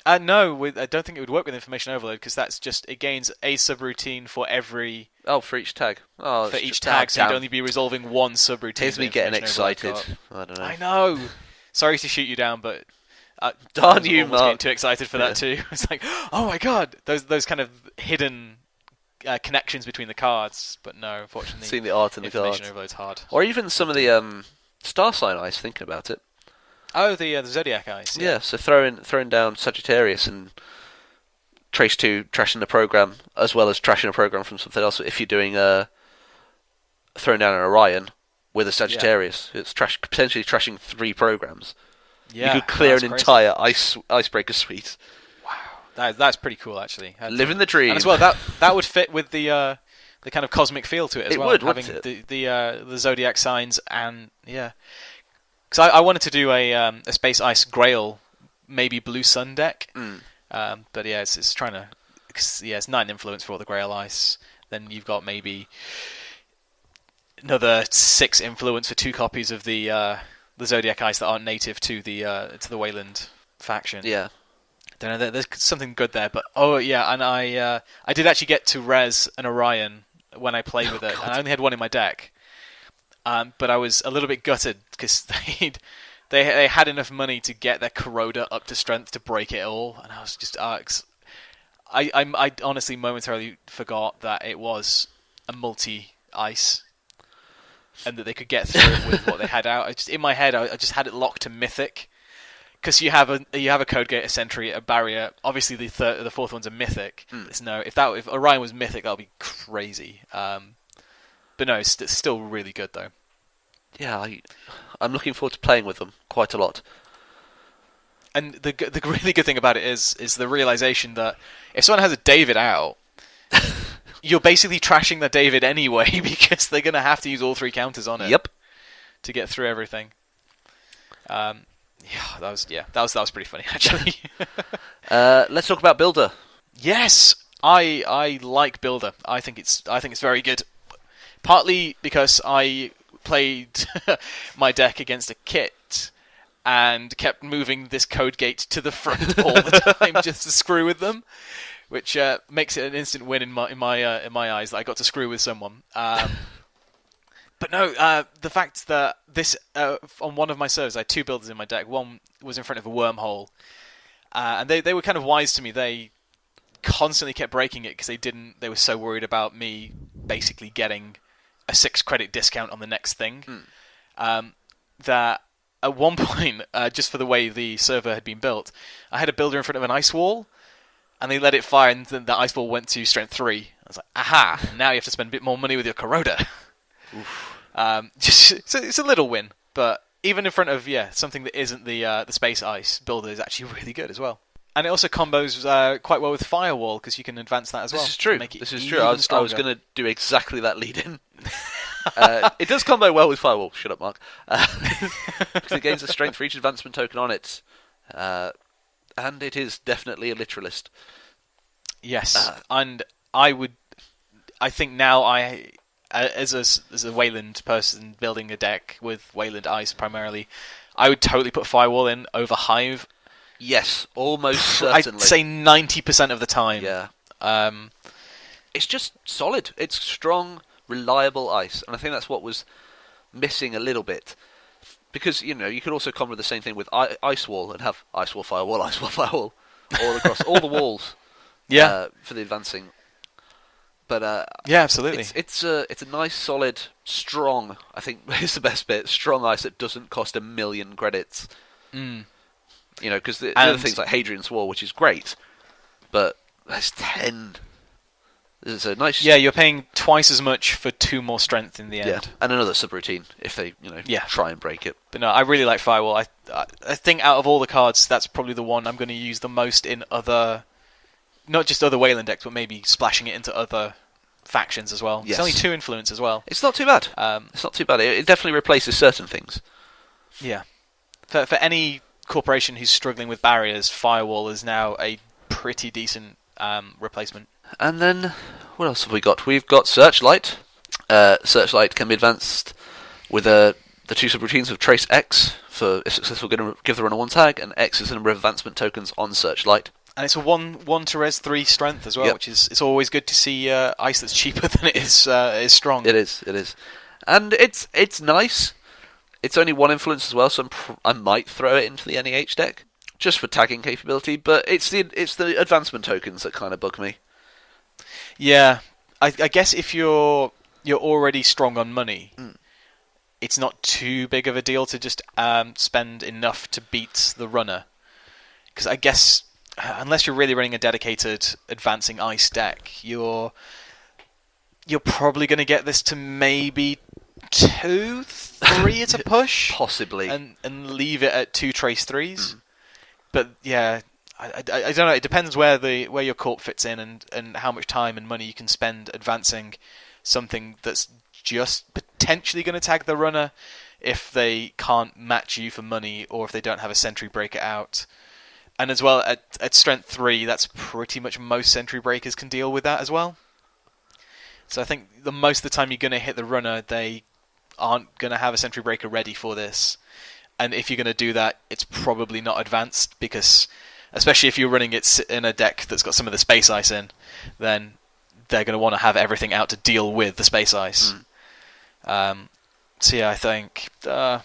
No, I don't think it would work with information overload, because it gains a subroutine for every... Oh, for each tag. Oh, for each tag, so you'd only be resolving 1 subroutine. Here's me getting excited. I don't know. I know. Sorry to shoot you down, but... darn you, Mark. Getting too excited for that too. It's like, oh my god, those kind of hidden connections between the cards. But no, unfortunately, seeing the art in the cards. Information overload's hard. Or even some of the star sign ice. Thinking about it. Oh, the Zodiac ice. Yeah. So throwing down Sagittarius and Trace 2 trashing the program, as well as trashing a program from something else. If you're doing throwing down an Orion with a Sagittarius, it's potentially trashing 3 programs. Yeah, you could clear an entire icebreaker suite. Wow, that's pretty cool actually. Living the dream. And as well, that would fit with the kind of cosmic feel to it as well. Having the Zodiac signs and because I wanted to do a Space Ice Grail, maybe Blue Sun deck. But yeah, it's trying to... it's 9 influence for all the Grail Ice. Then you've got maybe another 6 influence for 2 copies of the Zodiac Ice that aren't native to the Weyland faction. Yeah. Don't know, there's something good there. But and I did actually get to res an Orion when I played with it, and I only had 1 in my deck. But I was a little bit gutted because they had enough money to get their Corroder up to strength to break it all, and I was just I honestly momentarily forgot that it was a multi-ice and that they could get through it with what they had out. In my head, I just had it locked to Mythic, because you have a Code Gate, a Sentry, a Barrier. Obviously, the 4th one's a Mythic. If Orion was Mythic, that would be crazy. But no, it's still really good though. Yeah, I'm looking forward to playing with them quite a lot. And the really good thing about it is the realization that if someone has a David out, you're basically trashing the David anyway, because they're going to have to use all 3 counters on it. Yep. To get through everything. That was pretty funny actually. Let's talk about Builder. Yes, I like Builder. I think it's very good. Partly because I played my deck against a kit and kept moving this Code Gate to the front all the time just to screw with them, which makes it an instant win in my eyes that I got to screw with someone. But no, the fact that this on one of my servers, I had 2 builders in my deck. One was in front of a wormhole, and they were kind of wise to me. They constantly kept breaking it because they were so worried about me basically getting a 6 credit discount on the next thing. That at one point, just for the way the server had been built, I had a builder in front of an ice wall, and they let it fire, and the ice wall went to strength 3. I was like, aha! Now you have to spend a bit more money with your Corroder. It's a little win, but even in front of something that isn't the Space Ice builder is actually really good as well. And it also combos quite well with Firewall, because you can advance that as well. This is true. This is true. I was going to do exactly that lead-in. It does combo well with Firewall. Shut up, Mark. Because it gains a strength for each advancement token on it. And it is definitely a literalist. Yes. And I think now as a Weyland person building a deck with Weyland Ice primarily, I would totally put Firewall in over Hive. Yes, almost certainly. I'd say 90% of the time. Yeah. It's just solid. It's strong, reliable ice, and I think that's what was missing a little bit. Because, you could also come with the same thing with Ice Wall and have Ice Wall, Firewall, Ice Wall, Firewall, all across all the walls. Yeah. For the advancing. But yeah, absolutely. It's a nice, solid, strong. I think it's the best bit. Strong ice that doesn't cost 1 million credits. Because the other things like Hadrian's Wall, which is great, but there's 10. There's a nice. Yeah, you're paying twice as much for 2 more strength in the end. Yeah, and another subroutine if they try and break it. But no, I really like Firewall. I think out of all the cards, that's probably the one I'm going to use the most in other, not just other Weyland decks, but maybe splashing it into other factions as well. Yes. It's only 2 influence as well. It's not too bad. It's not too bad. It definitely replaces certain things. Yeah. For any corporation who's struggling with barriers, Firewall is now a pretty decent replacement. And then, what else have we got? We've got Searchlight. Searchlight can be advanced with the 2 subroutines of Trace X for, if successful, give the runner 1 tag, and X is the number of advancement tokens on Searchlight. And it's a 1 to res 3 strength as well, yep. which is, it's always good to see ice that's cheaper than it is strong. It is. And it's nice. It's only 1 influence as well, so I might throw it into the NEH deck just for tagging capability. But it's the advancement tokens that kind of bug me. Yeah, I guess if you're already strong on money, it's not too big of a deal to just spend enough to beat the runner. Because I guess unless you're really running a dedicated advancing ice deck, you're probably going to get this to maybe 2, 3 at a push, possibly, and leave it at 2 trace 3s. But yeah, I don't know. It depends where your corp fits in and how much time and money you can spend advancing something that's just potentially going to tag the runner if they can't match you for money or if they don't have a sentry breaker out. And as well, at strength 3, that's pretty much most sentry breakers can deal with that as well. So I think the most of the time you're going to hit the runner, they aren't going to have a sentry breaker ready for this. And if you're going to do that, it's probably not advanced because, especially if you're running it in a deck that's got some of the space ice in, then they're going to want to have everything out to deal with the space ice. So yeah, I think I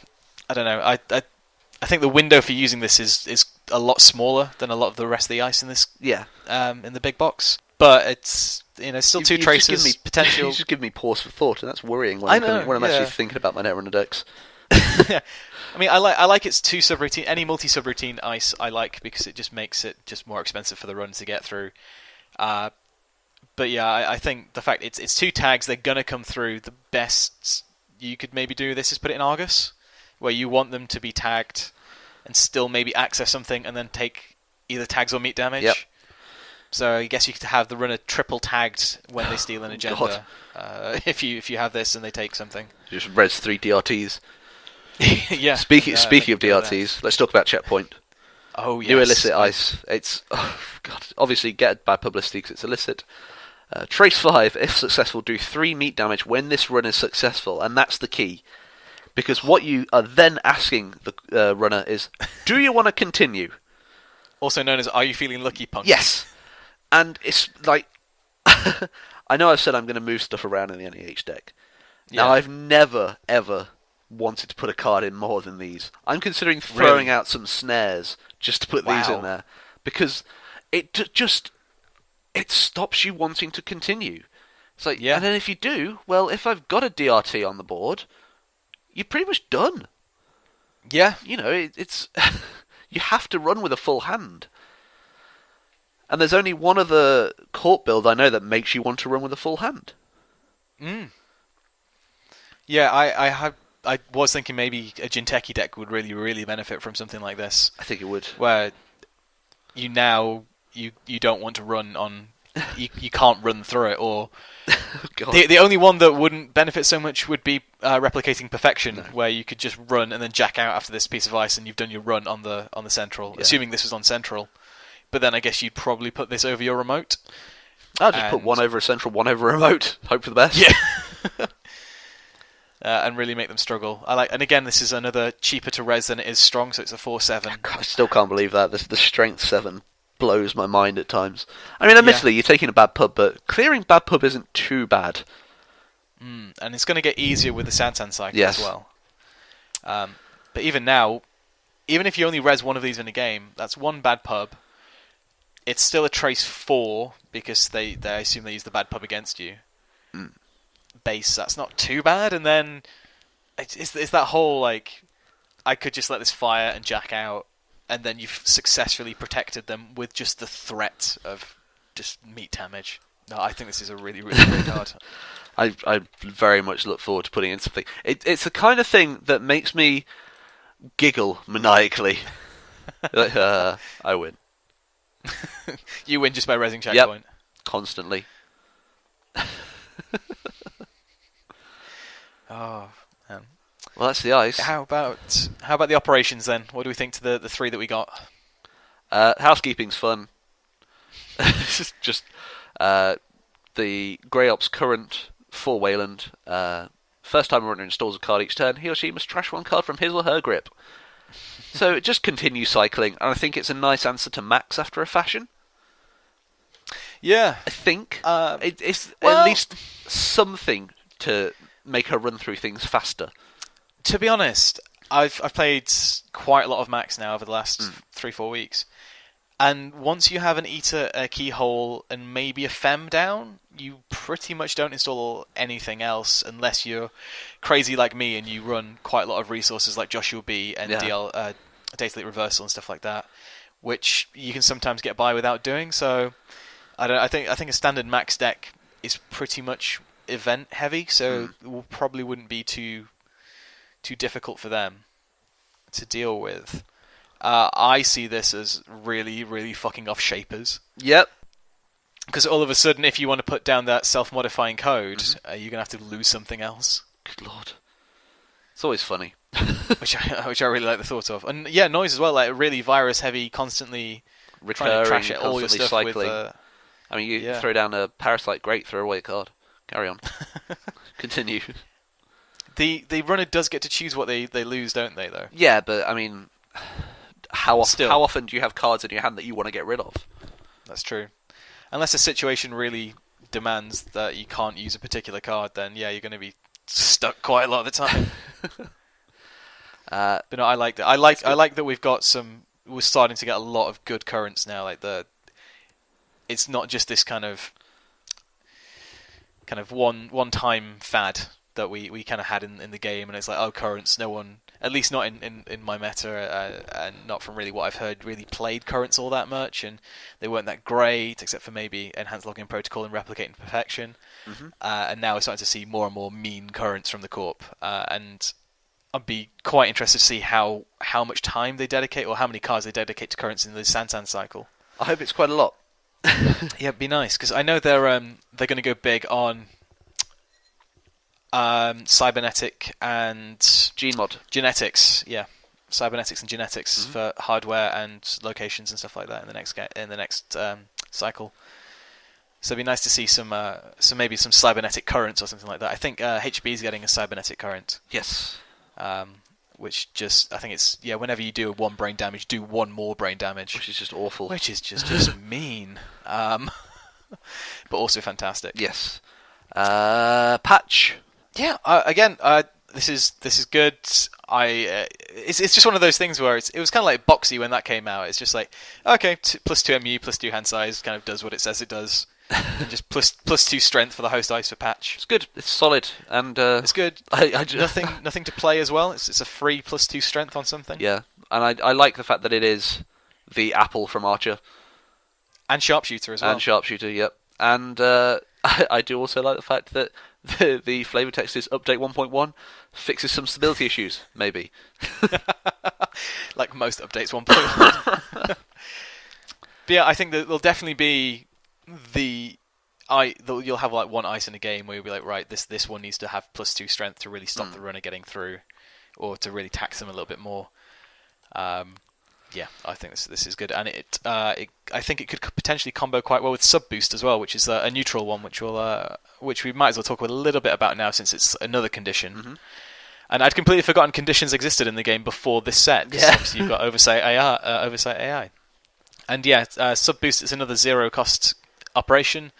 don't know. I think the window for using this is a lot smaller than a lot of the rest of the ice in this. Yeah. In the big box, but it's still 2 traces potential. You just give me pause for thought, and that's worrying when I'm actually thinking about my Netrunner decks. Yeah. I mean, I like its 2 subroutine. Any multi-subroutine ice I like because it just makes it just more expensive for the run to get through. But yeah, I think the fact it's 2 tags, they're gonna come through. The best you could maybe do this is put it in Argus, where you want them to be tagged and still maybe access something and then take either tags or meat damage. Yep. So I guess you could have the runner triple tagged when they steal an agenda. If you have this and they take something. Just res 3 DRTs. Yeah. Speaking of DRTs, let's talk about Checkpoint. Oh yes. New illicit ice. It's obviously get bad publicity because it's illicit. Trace 5, if successful, do 3 meat damage when this run is successful, and that's the key. Because what you are then asking the runner is, do you want to continue? Also known as, are you feeling lucky, punk? Yes. And it's like, I know I've said I'm going to move stuff around in the NEH deck. Now, I've never, ever wanted to put a card in more than these. I'm considering throwing out some snares just to put these in there. Because it stops you wanting to continue. It's like, and then if you do, well, if I've got a DRT on the board, you're pretty much done. Yeah. It's you have to run with a full hand. And there's only one other court build I know that makes you want to run with a full hand. Yeah, I was thinking maybe a Jinteki deck would really, really benefit from something like this. I think it would. Where you don't want to run on... You can't run through it, or... the only one that wouldn't benefit so much would be replicating Perfection, where you could just run and then jack out after this piece of ice and you've done your run on the central, assuming this was on central. But then I guess you'd probably put this over your remote. I'll just put one over a central, one over a remote. Hope for the best. Yeah. And really make them struggle. And again, this is another cheaper to res than it is strong, so it's a 4/7. I still can't believe that. The strength 7 blows my mind at times. I mean, admittedly, you're taking a bad pub, but clearing bad pub isn't too bad. And it's going to get easier with the Santan cycle Yes. as well. But even now, even if you only res one of these in a game, that's one bad pub. It's still a trace 4 because they assume they use the bad pub against you. Base, that's not too bad. And then it's that whole like, I could just let this fire and jack out, and then you've successfully protected them with just the threat of just meat damage. No, I think this is a really, really great card. I very much look forward to putting in something. It's the kind of thing that makes me giggle maniacally. Like, I win. You win just by resing checkpoint. Yep. Constantly. Oh, man. Well, that's the ice. How about the operations then? What do we think to the 3 that we got? Housekeeping's fun. just the Grey Ops current for Weyland. First time a runner installs a card each turn, he or she must trash one card from his or her grip. So it just continues cycling, and I think it's a nice answer to Max after a fashion. Yeah. I think it's well, at least something to make her run through things faster. To be honest, I've played quite a lot of Max now over the last 3-4 weeks, and once you have an Eater, a Keyhole, and maybe a Fem down, you pretty much don't install anything else unless you're crazy like me and you run quite a lot of resources like Joshua B and Data Elite Reversal and stuff like that, which you can sometimes get by without doing. So I think a standard Max deck is pretty much event heavy, so it probably wouldn't be too difficult for them to deal with. I see this as really, really fucking off Shapers. Yep. Because all of a sudden, if you want to put down that self-modifying code, you're going to have to lose something else. Good lord. It's always funny. which I really like the thought of. And yeah, noise as well, like really virus heavy, constantly trying to trash it, all your stuff cycling. with... I mean, you throw down a Parasite, great, throw away a card. Carry on. Continue. The runner does get to choose what they lose, don't they, though? Yeah, but I mean, how often do you have cards in your hand that you want to get rid of? That's true. Unless a situation really demands that you can't use a particular card, then yeah, you're going to be stuck quite a lot of the time. But no, I like that. I like that we've got some. We're starting to get a lot of good currents now. Like it's not just this kind of one time fad that we kind of had in the game, and it's like, oh, currents. No one, at least not in my meta, and not from really what I've heard, really played currents all that much, and they weren't that great, except for maybe Enhanced Login Protocol and Replicating Perfection. And now we're starting to see more and more mean currents from the Corp, and I'd be quite interested to see how much time they dedicate, or how many cards they dedicate to currents in the Santan cycle. I hope it's quite a lot. Yeah, it'd be nice, because I know they're going to go big on cybernetic and genetics. Yeah, cybernetics and genetics for hardware and locations and stuff like that in the next cycle. So it'd be nice to see some maybe some cybernetic currents or something like that. I think HB is getting a cybernetic current. Yes. Which just, I think it's, whenever you do one brain damage, do one more brain damage. Which is just awful. Which is just mean. But also fantastic. Yes. Patch. Yeah, again, this is good. It's just one of those things where it was kind of like Boxy when that came out. It's just like, okay, plus 2 MU, plus 2 hand size, kind of does what it says it does. And just plus 2 strength for the host ice for patch. It's good. It's solid, and it's good. Nothing to play as well. It's a free plus 2 strength on something. Yeah, and I like the fact that it is the apple from Archer and Sharpshooter as well. And Sharpshooter, yep. And I do also like the fact that the flavor text is update 1.1 fixes some stability issues, maybe. Like most updates 1.1. But yeah, I think that there'll definitely be you'll have like one ice in a game where you'll be like, right, this one needs to have plus 2 strength to really stop the runner getting through, or to really tax them a little bit more. Yeah, I think this is good, and I think it could potentially combo quite well with Sub Boost as well, which is a neutral one, which we might as well talk a little bit about now since it's another condition. Mm-hmm. And I'd completely forgotten conditions existed in the game before this set. Because obviously you've got Oversight AI, and Sub Boost is another zero cost operation.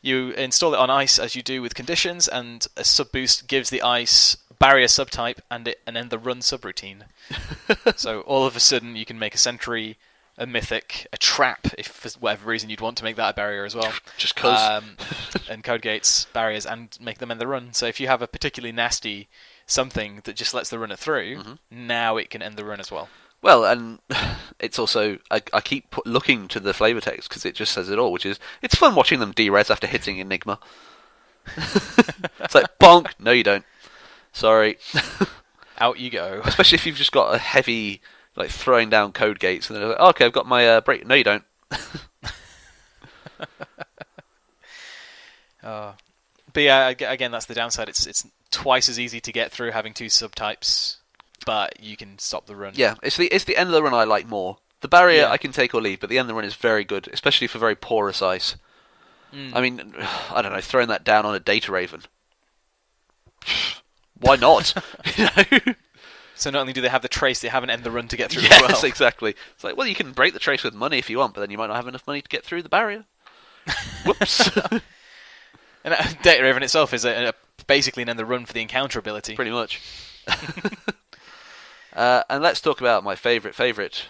You install it on ice as you do with conditions, and a Sub Boost gives the ice barrier subtype and then the run subroutine. So all of a sudden you can make a sentry, a mythic, a trap, if for whatever reason you'd want to make that a barrier as well. Just cause. And code gates, barriers, and make them end the run. So if you have a particularly nasty something that just lets the runner through, now it can end the run as well. Well, and it's also, I keep looking to the flavor text because it just says it all, which is, it's fun watching them derez after hitting Enigma. It's like, bonk, no you don't. Sorry. Out you go. Especially if you've just got a heavy, like, throwing down code gates, and they're like, oh, okay, I've got my break. No, you don't. But yeah, again, that's the downside. It's twice as easy to get through having two subtypes, but you can stop the run. Yeah, it's the end of the run I like more. The barrier I can take or leave, but the end of the run is very good, especially for very porous ice. I mean, I don't know, throwing that down on a data raven. Why not? You know? So not only do they have the trace, they have an end the run to get through as well. Yes, exactly. It's like, well, you can break the trace with money if you want, but then you might not have enough money to get through the barrier. Whoops. And Data Raven itself is basically an end the run for the encounter ability. Pretty much. And let's talk about my favourite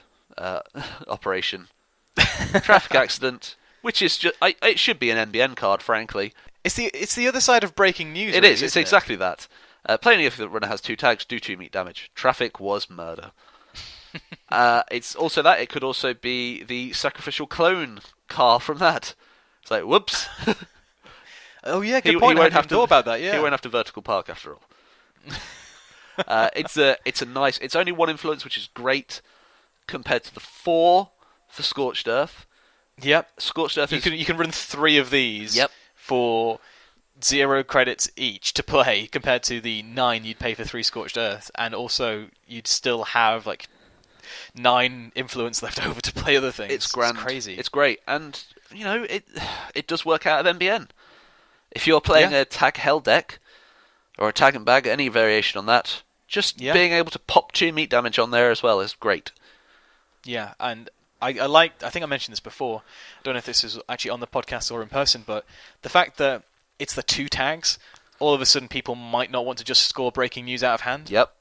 operation. Traffic accident, which is just... it should be an NBN card, frankly. It's the other side of breaking news. It really, is. It's isn't exactly that. Plainly, if the runner has two tags, do 2 meat damage. Traffic was murder. It's also that. It could also be the sacrificial clone car from that. It's like, whoops. Oh yeah, good point. I hadn't even thought about that. Yeah, he won't have to vertical park after all. It's a nice. It's only one influence, which is great compared to the 4 for Scorched Earth. Yep, Scorched Earth. You can run 3 of these. Yep. For 0 credits each to play, compared to the 9 you'd pay for 3 Scorched Earth, and also you'd still have like 9 influence left over to play other things. It's grand. It's crazy. It's great, and you know it does work out of NBN. If you're playing a tag hell deck or a tag and bag, any variation on that, just being able to pop 2 meat damage on there as well is great. Yeah, and I think I mentioned this before. I don't know if this is actually on the podcast or in person, but the fact that it's the 2 tags, all of a sudden people might not want to just score breaking news out of hand. Yep.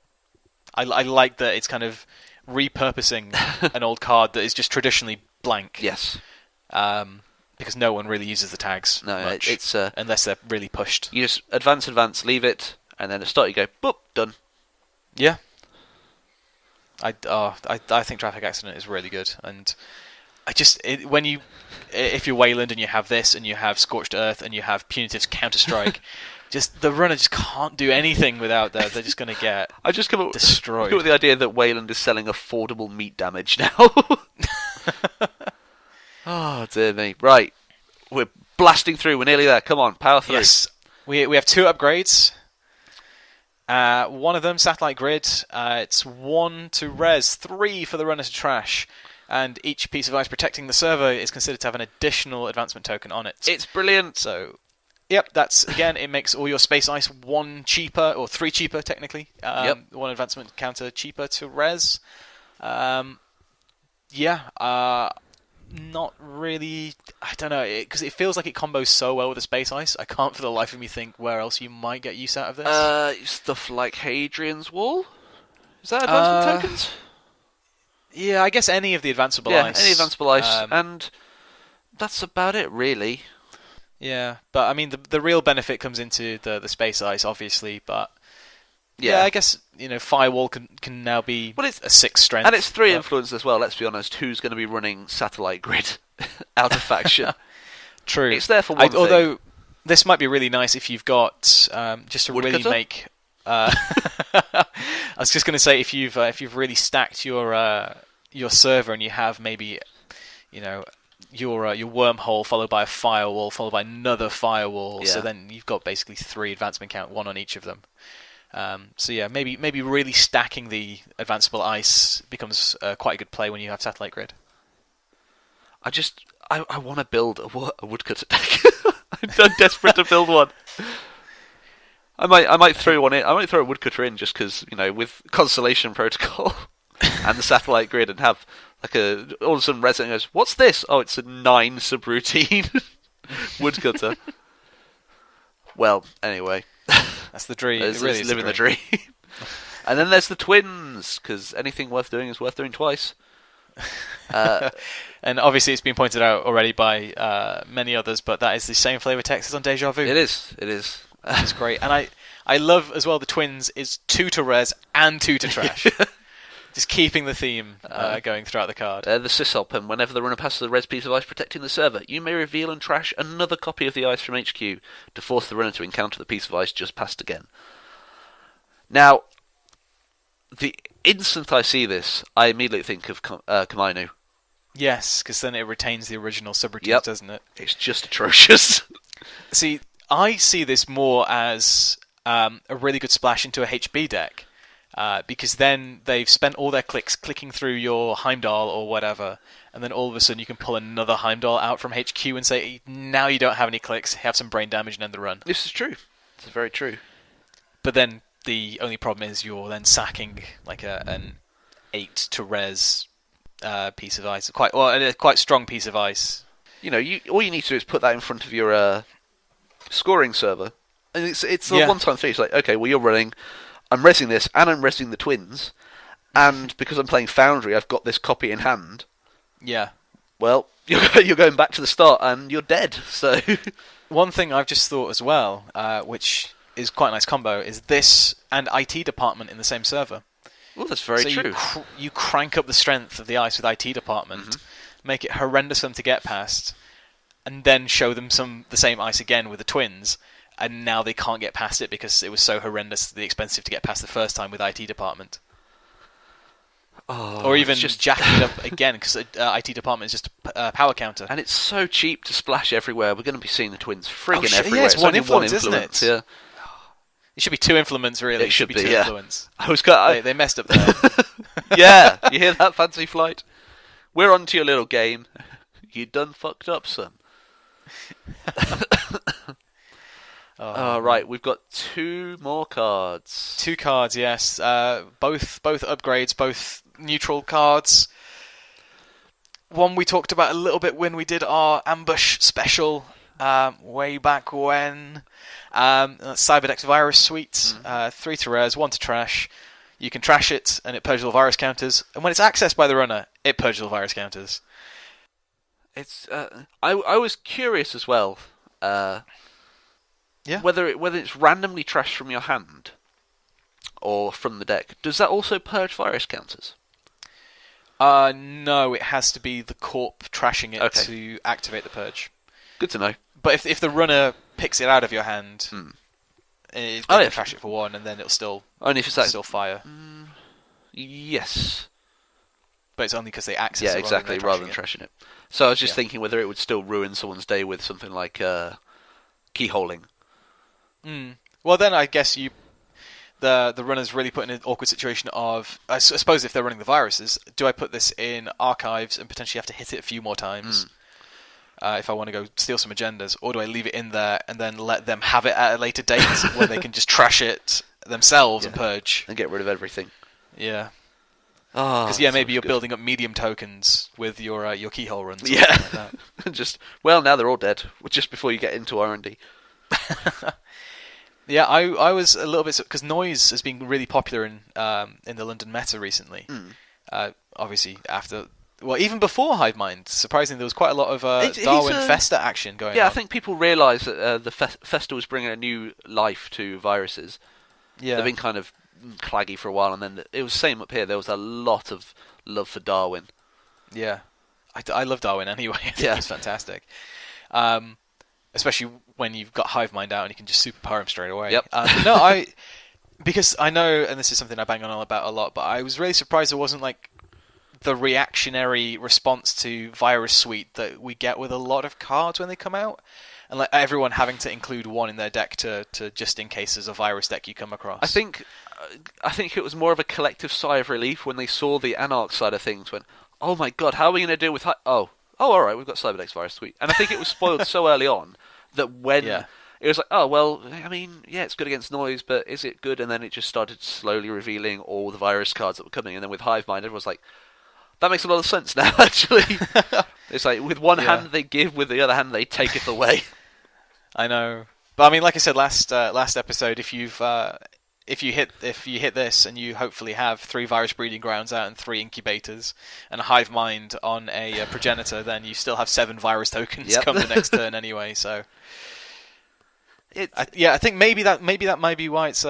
I like that it's kind of repurposing an old card that is just traditionally blank. Yes. Because no one really uses the tags much, it's unless they're really pushed. You just advance, leave it, and then at the start you go, boop, done. Yeah. I think Traffic Accident is really good, and if you're Weyland and you have this and you have Scorched Earth and you have Punitive's Counter Strike, just the runner just can't do anything without that. They're just going to get destroyed. With the idea that Weyland is selling affordable meat damage now. Oh dear me! Right, we're blasting through. We're nearly there. Come on, power through. Yes, we have 2 upgrades. One of them, Satellite Grid. It's 1 to res, 3 for the runner to trash, and each piece of ice protecting the server is considered to have an additional advancement token on it. It's brilliant. So, yep, that's again. It makes all your space ice 1 cheaper, or 3 cheaper technically. 1 advancement counter cheaper to res. Not really. I don't know, because it feels like it combos so well with the space ice. I can't for the life of me think where else you might get use out of this. Stuff like Hadrian's Wall. Is that advancement tokens? Yeah, I guess any of the advanceable ice. Yeah, any advanceable ice, and that's about it, really. Yeah, but I mean, the real benefit comes into the space ice, obviously, but yeah, I guess Firewall can now be a 6 strength, and it's 3 influence as well. Let's be honest, who's going to be running Satellite Grid out of faction? True, it's there for one thing. Although this might be really nice if you've got just to really make. I was just going to say if you've really stacked your server and you have maybe your wormhole followed by a firewall followed by another firewall, so then you've got basically 3 advancement count, 1 on each of them. So yeah, maybe really stacking the advanceable ice becomes quite a good play when you have Satellite Grid. I want to build a woodcutter deck. I'm desperate to build one. I might throw one in. I might throw a woodcutter in just because, with Constellation Protocol and the Satellite Grid, and have all of a sudden Resident goes, "What's this?" Oh, it's a 9 subroutine woodcutter. Well, anyway, that's the dream. It's really living the dream. And then there's the twins, because anything worth doing is worth doing twice. And obviously it's been pointed out already by many others, but that is the same flavor text as on Deja Vu. It is. It's great. And I love as well the twins is 2 to res and 2 to trash. Just keeping the theme going throughout the card. The Sysop, and whenever the runner passes a res piece of ice protecting the server, you may reveal and trash another copy of the ice from HQ to force the runner to encounter the piece of ice just passed again. Now, the instant I see this, I immediately think of Kamainu. Yes, because then it retains the original subroutines, doesn't it? It's just atrocious. See, I see this more as a really good splash into a HB deck, because then they've spent all their clicks clicking through your Heimdall or whatever, and then all of a sudden you can pull another Heimdall out from HQ and say, now you don't have any clicks, have some brain damage and end the run. This is true. It's very true. But then the only problem is you're then sacking like an 8 to res piece of ice, a quite strong piece of ice. All you need to do is put that in front of your scoring server, and it's a one-time thing. It's like, okay, well, you're running, I'm resing this, and I'm resing the twins, and because I'm playing Foundry, I've got this copy in hand. Yeah. Well, you're going back to the start, and you're dead. So one thing I've just thought as well, which is quite a nice combo, is this and IT department in the same server. Well, that's very true. You crank up the strength of the ice with IT department, make it horrendous for them to get past, and then show them the same ice again with the twins, and now they can't get past it because it was so horrendously expensive to get past the first time with IT department. Or even just jacking it up again because IT department is just a power counter. And it's so cheap to splash everywhere. We're going to be seeing the twins friggin' everywhere. Yeah, it's one influence, isn't it? Yeah. It should be 2 influence, really. It should be 2 influence. They messed up there. Yeah, you hear that, Fancy Flight? We're on to your little game. You done fucked up, son. Right, we've got 2 more cards. 2 cards, yes. Both upgrades, both neutral cards. One we talked about a little bit when we did our ambush special way back when. Cyberdex Virus Suite, 3 to res, 1 to trash. You can trash it, and it purges all virus counters. And when it's accessed by the runner, it purges all virus counters. It's I was curious as well. Whether it's randomly trashed from your hand or from the deck. Does that also purge virus counters? No, it has to be the corp trashing it to activate the purge. Good to know. But if the runner picks it out of your hand, they can trash it for 1, and then it'll still fire. Yes. But it's only because they access it. Yeah, exactly, rather than trashing it. So I was just thinking whether it would still ruin someone's day with something like keyholing. Well, then I guess the runner's really put in an awkward situation of, I suppose if they're running the viruses, do I put this in archives and potentially have to hit it a few more times if I want to go steal some agendas, or do I leave it in there and then let them have it at a later date where they can just trash it themselves and purge? And get rid of everything. Yeah. Because maybe you're building up medium tokens with your keyhole runs. Yeah. Like that. Now they're all dead, just before you get into R&D. Yeah, I was a little bit, because noise has been really popular in the London meta recently. Obviously, even before Hivemind, surprisingly, there was quite a lot of Darwin Festa action going on. Yeah, I think people realise that the Festa was bringing a new life to viruses. Yeah. They've been kind of claggy for a while, and then it was the same up here. There was a lot of love for Darwin. Yeah. I love Darwin anyway. I think he's fantastic. Especially when you've got Hivemind out and you can just superpower him straight away. Yep. Because I know, and this is something I bang on about a lot, but I was really surprised there wasn't like the reactionary response to Virus Suite that we get with a lot of cards when they come out. and like everyone having to include one in their deck to just in case there's a virus deck you come across. I think it was more of a collective sigh of relief when they saw the Anarch side of things. When, oh my god, how are we going to deal with? Oh, all right, we've got Cyberdex virus, sweet. And I think it was spoiled so early on that when it was like, oh well, I mean, yeah, it's good against noise, but is it good? And then it just started slowly revealing all the virus cards that were coming. And then with Hive Mind, everyone's like, that makes a lot of sense now. Actually, it's like with one hand they give, with the other hand they take it away. I know, but I mean, like I said last episode, if you hit this and you hopefully have 3 virus breeding grounds out and 3 incubators and a Hive Mind on a progenitor, then you still have 7 virus tokens come the next turn anyway. So, I think maybe that might be why it's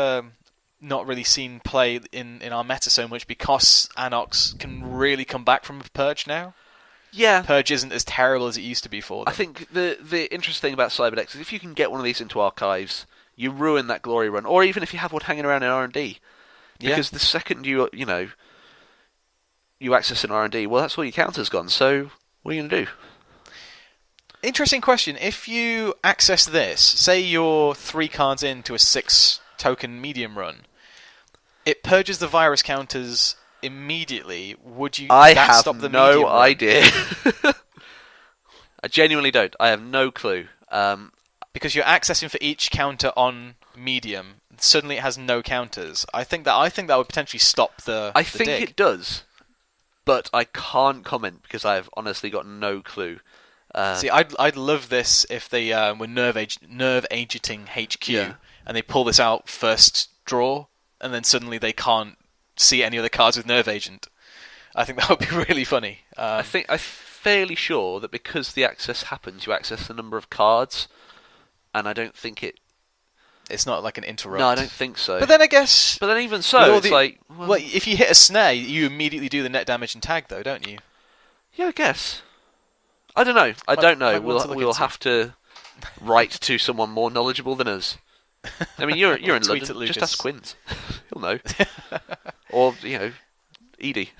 not really seen play in our meta so much, because Anox can really come back from a purge now. Yeah, purge isn't as terrible as it used to be for them. I think the interesting thing about Cyberdex is if you can get one of these into archives, you ruin that glory run, or even if you have one hanging around in R&D, because the second you access an R&D, well, that's all your counter's gone. So what are you going to do? Interesting question. If you access this, say you're 3 cards into a 6 token medium run, it purges the virus counters immediately. Would you? I that have stop the no idea. I genuinely don't. I have no clue. Because you're accessing for each counter on medium, suddenly it has no counters. I think that would potentially stop the. I think it does, but I can't comment because I've honestly got no clue. See, I'd love this if they were nerve agenting HQ and they pull this out first draw, and then suddenly they can't see any other cards with nerve agent. I think that would be really funny. I'm fairly sure that because the access happens, you access the number of cards, and I don't think it's not like an interrupt. No, I don't think so. But then I guess. But then even so, it's like. Well, if you hit a snare, you immediately do the net damage and tag, though, don't you? Yeah, I guess. I don't know. I don't know. We'll have to write to someone more knowledgeable than us. I mean, you're in London. Just ask Quinns. He'll know. Or Edie.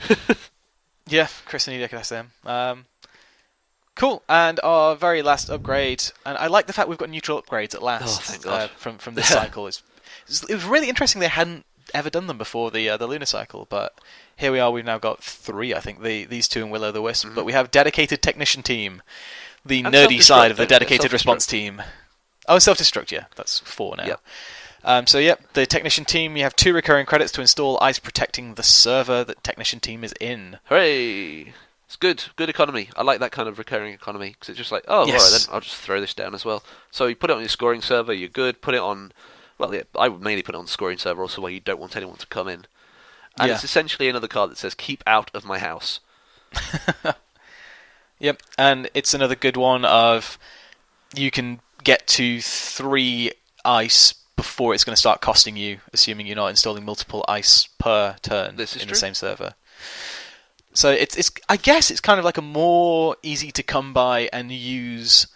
Yeah, Chris and Edie can ask them. Cool. And our very last upgrade, and I like the fact we've got neutral upgrades at last. Oh, thank God. From this cycle. It was really interesting. They hadn't ever done them before the lunar cycle, but here we are. We've now got 3. I think these 2 in Will-O-the-Wisp, but we have dedicated technician team, the and nerdy side of the dedicated response team. Oh, self-destruct, yeah. That's 4 now. Yep. The technician team, you have 2 recurring credits to install ice protecting the server that technician team is in. Hooray! It's good economy. I like that kind of recurring economy, because it's just like, all right, then I'll just throw this down as well. So you put it on your scoring server, you're good. Put it on, I would mainly put it on the scoring server also where you don't want anyone to come in. And it's essentially another card that says, keep out of my house. Yep, and it's another good one of, you can get to 3 ice before it's going to start costing you, assuming you're not installing multiple ice per turn the same server. So it's I guess it's kind of like a more easy to come by and use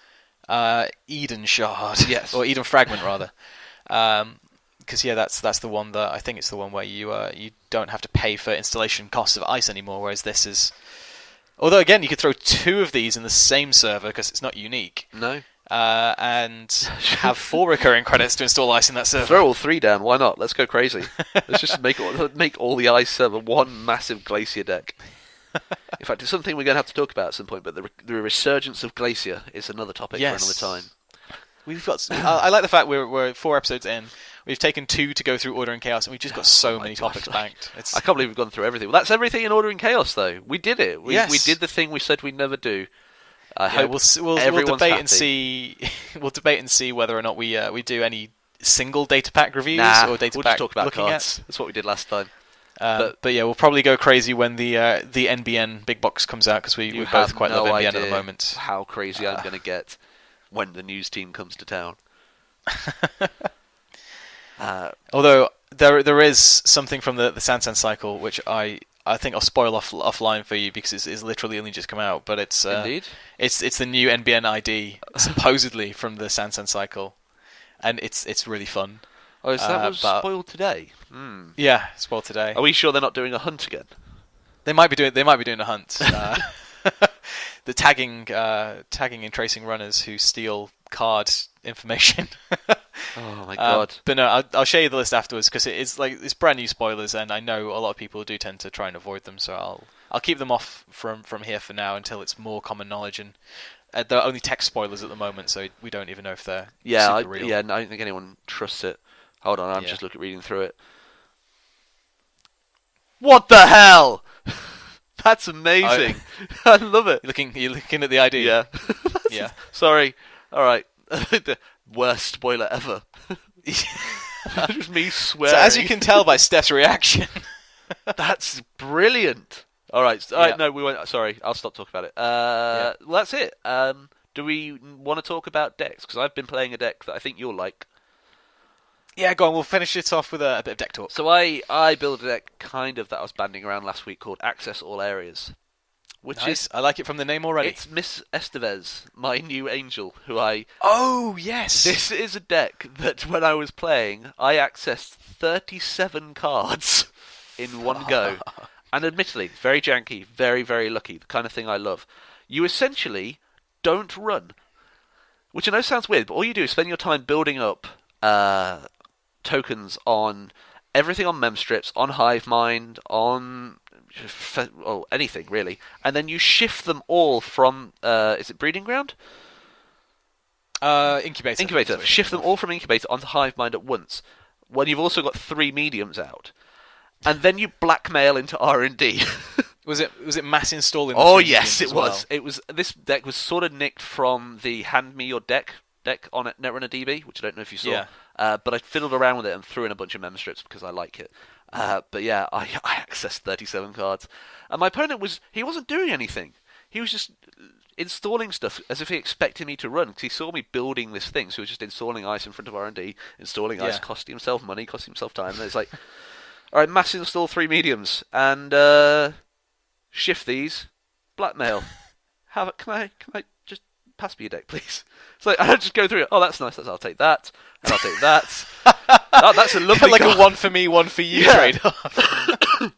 Eden Shard, or Eden Fragment rather, because that's the one that I think it's the one where you don't have to pay for installation costs of ice anymore, whereas this is. Although again, you could throw 2 of these in the same server because it's not unique. No. And have 4 recurring credits to install ice in that server. Throw all 3 down. Why not? Let's go crazy. Let's just make all the ice server one massive Glacier deck. In fact, it's something we're going to have to talk about at some point. But the resurgence of Glacier is another topic for another time. We've got. I like the fact we're 4 episodes in. We've taken 2 to go through Order and Chaos, and we've just got so many topics banked. I can't believe we've gone through everything. Well, that's everything in Order and Chaos, though. We did it. We did the thing we said we'd never do. I hope we'll debate and see. We'll debate and see whether or not we do any single data pack reviews or data we'll pack just talk about looking cards. at. That's what we did last time. But yeah, we'll probably go crazy when the NBN big box comes out because we both quite love NBN at the moment. How crazy I'm going to get when the news team comes to town. Although there is something from the Sansan cycle which I think I'll spoil offline for you because it's literally only just come out. But it's indeed it's the new NBN ID supposedly from the Sansan cycle, and it's really fun. Oh, is that was spoiled today? Yeah, spoiled today. Are we sure they're not doing a hunt again? They might be doing a hunt. The tagging and tracing runners who steal card information. Oh my god! But no, I'll show you the list afterwards because it's brand new spoilers, and I know a lot of people do tend to try and avoid them. So I'll keep them off from here for now until it's more common knowledge. And they're only text spoilers at the moment, so we don't even know if they're super real. Yeah, I don't think anyone trusts it. Hold on, I'm just reading through it. What the hell? That's amazing. I love it. You're looking at the ID. Yeah. Yeah. Sorry. All right. The worst spoiler ever. Just me swearing. So as you can tell by Steph's reaction, that's brilliant. All right. No, we won't. Sorry, I'll stop talking about it. Well, that's it. Do we want to talk about decks? Because I've been playing a deck that I think you'll like. Yeah, go on. We'll finish it off with a bit of deck talk. So I built a deck that I was banding around last week called Access All Areas. Which nice. I like it from the name already. It's Miss Estevez, my new angel, who Oh, yes! This is a deck that when I was playing, I accessed 37 cards in one go. And admittedly, very janky, very, very lucky, the kind of thing I love. You essentially don't run. Which I know sounds weird, but all you do is spend your time building up tokens on everything on Memstrips, on Hivemind, on anything really, and then you shift them all from is it Breeding Ground? Incubator. Shift them all from Incubator onto Hivemind at once. When you've also got 3 mediums out, and then you blackmail into R&D. Was it mass installing? Oh yes, it was. It was. This deck was sort of nicked from the Hand Me Your deck on Netrunner DB, which I don't know if you saw. Yeah. But I fiddled around with it and threw in a bunch of Memstrips because I like it. But yeah, I accessed 37 cards. And my opponent he wasn't doing anything. He was just installing stuff as if he expected me to run, because he saw me building this thing. So he was just installing ice in front of R&D, installing ice, costing himself money, costing himself time. And it's like, all right, mass install 3 mediums, and shift these, blackmail. Can I just pass me your deck, please? So I just go through it. Oh, that's nice. I'll take that, and I'll take that. Oh, that's a lovely like card. a one for me, one for you trade-off.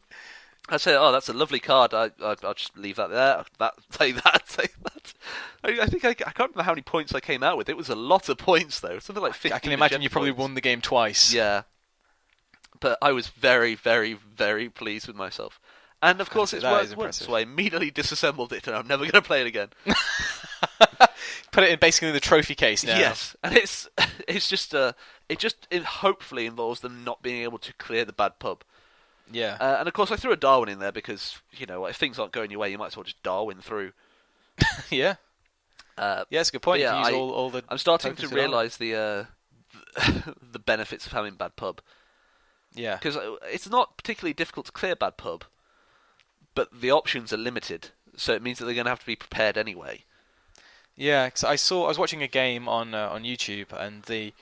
I say, oh, that's a lovely card. I'll just leave that there. Take that. I think I can't remember how many points I came out with. It was a lot of points, though. Something like 50. I can imagine you probably won the game twice. Yeah. But I was very, very, very pleased with myself. And of course it's worked once, so I immediately disassembled it, and I'm never going to play it again. Put it in basically the trophy case now. Yes, and it's just it hopefully involves them not being able to clear the bad pub. Yeah. And of course I threw a Darwin in there because, if things aren't going your way, you might as well just Darwin through. Yeah. That's a good point. Yeah, you use all the I'm starting to realise the benefits of having bad pub. Yeah. Because it's not particularly difficult to clear bad pub, but the options are limited, so it means that they're going to have to be prepared anyway. Yeah, because I was watching a game on YouTube, and the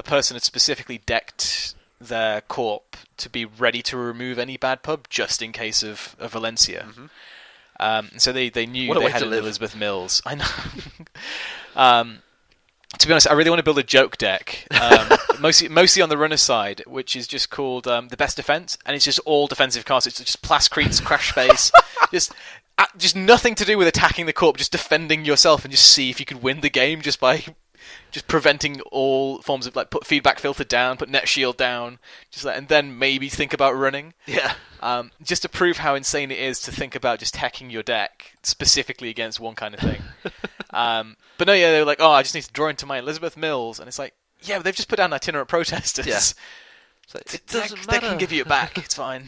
person had specifically decked their corp to be ready to remove any bad pub just in case of Valencia. Mm-hmm. So they knew they had Elizabeth Mills. I know. To be honest, I really want to build a joke deck, mostly on the runner side, which is just called the best defense, and it's just all defensive cards. It's just Plascretes, Crash Space, just nothing to do with attacking the corp, just defending yourself, and just see if you could win the game just by just preventing all forms of put feedback filter down, put net shield down, and then maybe think about running. Yeah. Just to prove how insane it is to think about just hacking your deck specifically against one kind of thing. But no, yeah, they were like, oh, I just need to draw into my Elizabeth Mills, and it's like, yeah, but they've just put down itinerant protesters. Yeah. So it doesn't matter. They can give you it back. It's fine.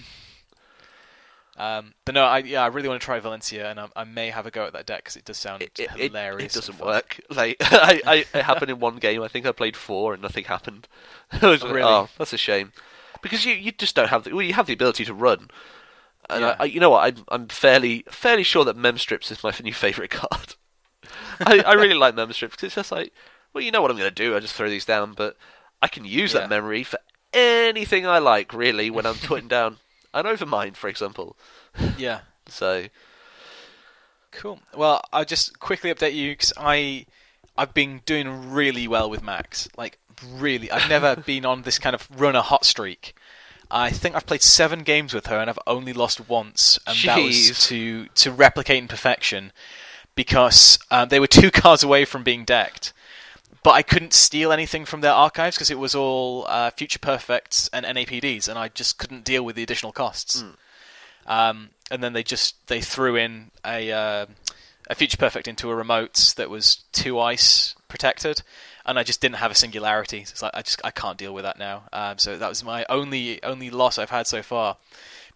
But no, I really want to try Valencia, and I may have a go at that deck because it does sound hilarious. It doesn't work. It happened in one game. I think I played 4 and nothing happened. I was really? Oh, that's a shame. Because you just don't have you have the ability to run. And yeah. you know what? I'm fairly sure that Memstrips is my new favourite card. I really like Memstrips because it's just like, well, you know what I'm going to do. I just throw these down, but I can use that memory for anything I like, really, when I'm putting down an Overmind, for example. Yeah. So cool. Well, I'll just quickly update you because I've been doing really well with Max. Like, really. I've never been on this kind of runner hot streak. I think I've played 7 games with her and I've only lost once, and that was to replicate in perfection because they were 2 cards away from being decked. but I couldn't steal anything from their archives because it was all Future Perfects and NAPDs, and I just couldn't deal with the additional costs. And then they threw in a Future Perfect into a remote that was 2 ice protected, and I just didn't have a singularity. So it's like I can't deal with that now. So that was my only loss I've had so far.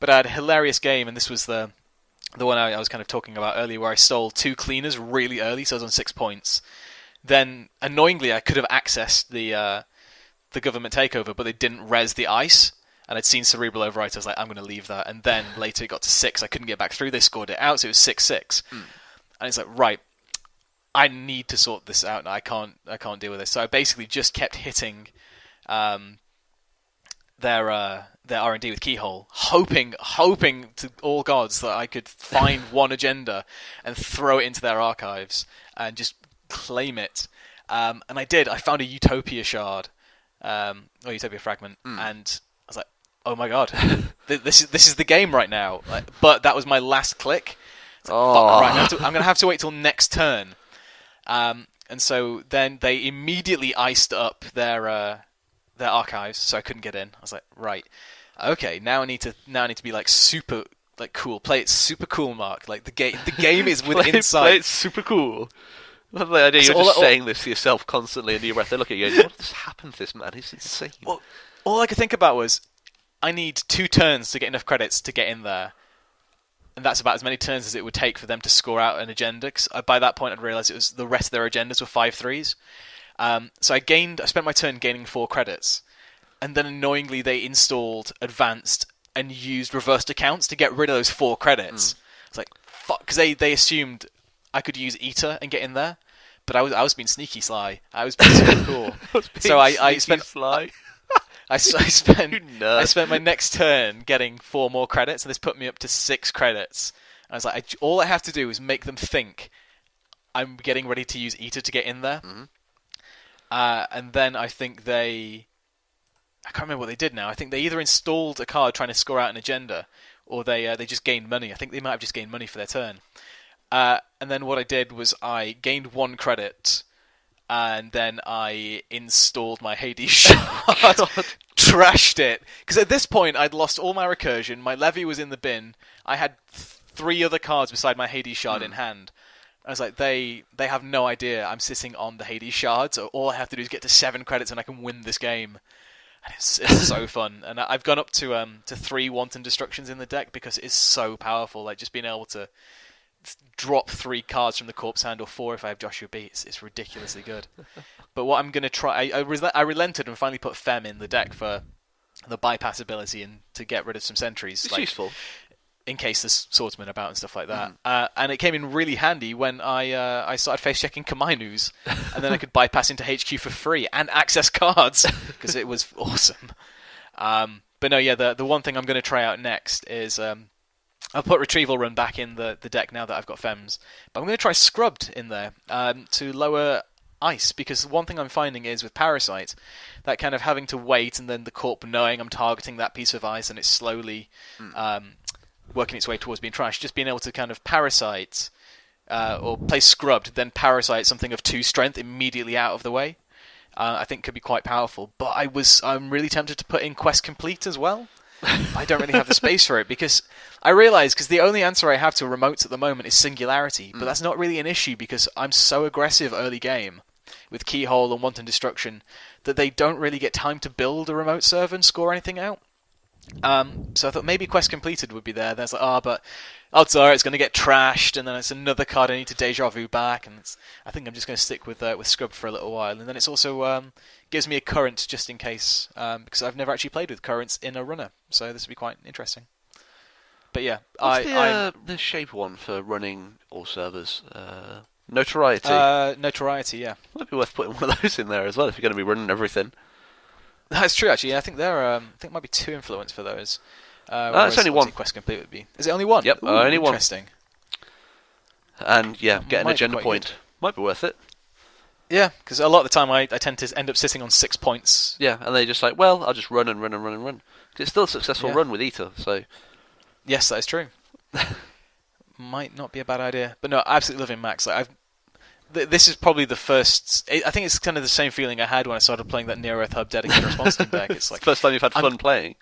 But I had a hilarious game, and this was the one I was kind of talking about earlier, where I stole 2 cleaners really early, so I was on 6 points. Then, annoyingly, I could have accessed the government takeover, but they didn't res the ice. And I'd seen Cerebral Overwrite, I was like, I'm going to leave that. And then later it got to 6, I couldn't get back through, they scored it out, so it was 6-6. And it's like, right, I need to sort this out, and I can't deal with this. So I basically just kept hitting their R&D with Keyhole, hoping to all gods that I could find one agenda and throw it into their archives and just claim it. And I did. I found a Utopia shard, or Utopia fragment, and I was like, oh my god, this is the game right now. But that was my last click. Like, right, I'm going to have to wait till next turn. And so then they immediately iced up their archives, so I couldn't get in. I was like, right, okay, now I need to be like super like cool. Play it super cool, Mark. Like the game is within sight. Play it super cool. I love the idea you're just saying this to yourself constantly under your breath. They're looking at you going, what has happened to this man? He's insane. Well, all I could think about was, I need 2 turns to get enough credits to get in there. And that's about as many turns as it would take for them to score out an agenda. Cause by that point, I'd realised it was the rest of their agendas were 5-3s. So I spent my turn gaining 4 credits. And then annoyingly, they installed Advanced and used reversed accounts to get rid of those 4 credits. It's like, fuck, because they assumed I could use Eater and get in there. But I was being sneaky sly. I was being super cool. So I spent sly. I spent my next turn getting 4 more credits, and this put me up to 6 credits. I was like, all I have to do is make them think I'm getting ready to use Eater to get in there. And then I think I can't remember what they did now. I think they either installed a card trying to score out an agenda, or they just gained money. I think they might have just gained money for their turn. And then what I did was I gained 1 credit, and then I installed my Hades shard, trashed it. Because at this point, I'd lost all my recursion, my levy was in the bin, I had 3 other cards beside my Hades shard in hand. I was like, they have no idea I'm sitting on the Hades shard, so all I have to do is get to 7 credits and I can win this game. And it's so fun. And I've gone up to 3 Wanton Destructions in the deck because it is so powerful. Like, just being able to drop 3 cards from the corpse hand, or 4 if I have Joshua B. It's ridiculously good. But what I'm going to try... I relented and finally put Fem in the deck for the bypass ability and to get rid of some sentries. It's useful. In case there's swordsmen about and stuff like that. And it came in really handy when I started face-checking Kamainus, and then I could bypass into HQ for free and access cards, because it was awesome. But no, yeah, the one thing I'm going to try out next is... I'll put Retrieval Run back in the deck now that I've got Fems. But I'm going to try Scrubbed in there to lower Ice, because one thing I'm finding is with Parasite, that kind of having to wait and then the Corp knowing I'm targeting that piece of ice and it's slowly working its way towards being trashed, just being able to kind of Parasite or play Scrubbed, then Parasite something of 2 strength immediately out of the way, I think could be quite powerful. But I'm really tempted to put in Quest Complete as well. I don't really have the space for it, because I realise, because the only answer I have to remotes at the moment is Singularity, but that's not really an issue because I'm so aggressive early game with Keyhole and Wanton Destruction that they don't really get time to build a remote server and score anything out. So I thought maybe Quest Completed would be there. Then it's like, but odds are it's going to get trashed, and then it's another card I need to Deja Vu back, and I think I'm just going to stick with Scrub for a little while. And then it's also gives me a current just in case, because I've never actually played with currents in a runner, so this would be quite interesting. But yeah, what's the shape one for running all servers? Notoriety. Notoriety, yeah. Might be worth putting one of those in there as well if you're going to be running everything. That's true, actually. Yeah, I think there might be 2 influence for those. It's only 1. Quest Complete would be. Is it only 1? Yep, Ooh, only 1. Interesting. And yeah, get an agenda point. Good. Might be worth it. Yeah, because a lot of the time I tend to end up sitting on 6 points. Yeah, and they're just like, well, I'll just run and run and run and run. It's still a successful run with Eater, so... Yes, that is true. Might not be a bad idea. But no, I absolutely love him, Max. this is probably the first. I think it's kind of the same feeling I had when I started playing that Near Earth Hub dedicated response team deck. It's like first time you've had fun playing.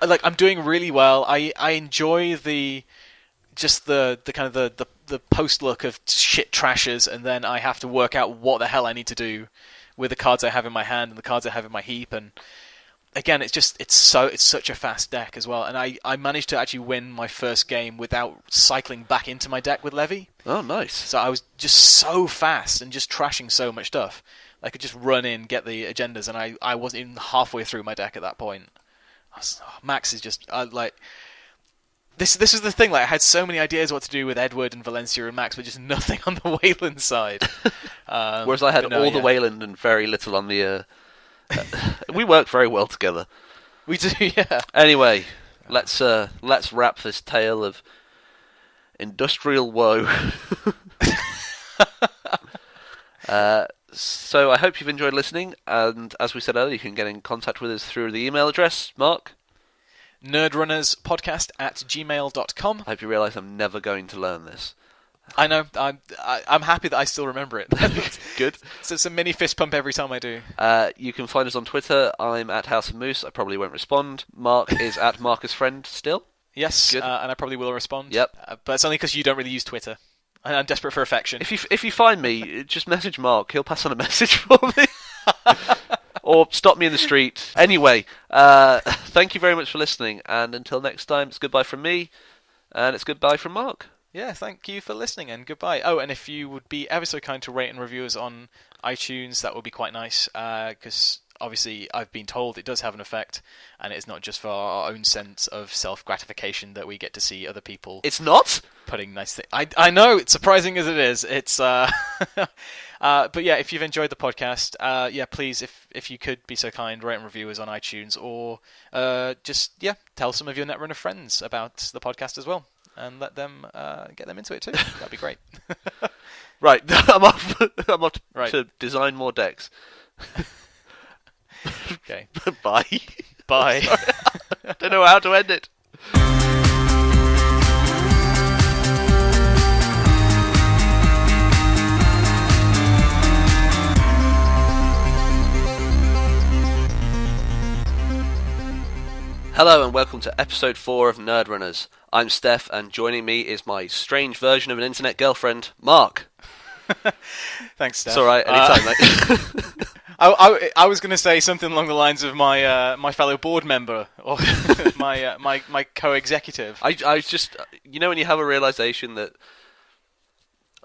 Like I'm doing really well. I enjoy the kind of the post look of shit trashes, and then I have to work out what the hell I need to do with the cards I have in my hand and the cards I have in my heap. And again, it's such a fast deck as well. And I managed to actually win my first game without cycling back into my deck with Levy. Oh, nice. So I was just so fast and just trashing so much stuff. I could just run in, get the agendas, and I wasn't even halfway through my deck at that point. Max is just like... This is the thing. Like I had so many ideas what to do with Edward and Valencia and Max, but just nothing on the Weyland side. Whereas I had the Weyland and very little on the. We work very well together. We do, yeah. Anyway, let's wrap this tale of industrial woe. So I hope you've enjoyed listening, and as we said earlier, you can get in contact with us through the email address, Mark. Nerdrunnerspodcast@gmail.com. I hope you realise I'm never going to learn this. I know. I'm happy that I still remember it. Good. So it's a mini fist pump every time I do. You can find us on Twitter. I'm at House of Moose. I probably won't respond. Mark is at Marcus Friend still. Yes, and I probably will respond. Yep. But it's only because you don't really use Twitter. And I'm desperate for affection. If you find me, just message Mark. He'll pass on a message for me. Or stop me in the street. Anyway, thank you very much for listening, and until next time, it's goodbye from me, and it's goodbye from Mark. Yeah, thank you for listening, and goodbye. Oh, and if you would be ever so kind to rate and review us on iTunes, that would be quite nice, because obviously I've been told it does have an effect, and it's not just for our own sense of self-gratification that we get to see other people... It's not? ...putting nice things... I know, it's surprising as it is. It's... but yeah, if you've enjoyed the podcast, please, if you could be so kind, rate and review us on iTunes, or tell some of your Netrunner friends about the podcast as well, and let them get them into it too. That'd be great. Right, I'm off to design more decks. Okay. Bye. Bye. I don't know how to end it. Hello and welcome to episode 4 of Nerdrunners. I'm Stef, and joining me is my strange version of an internet girlfriend, Mark. Thanks, Stef. It's alright, anytime, mate. I was going to say something along the lines of my fellow board member, or my co-executive. I was just, when you have a realisation that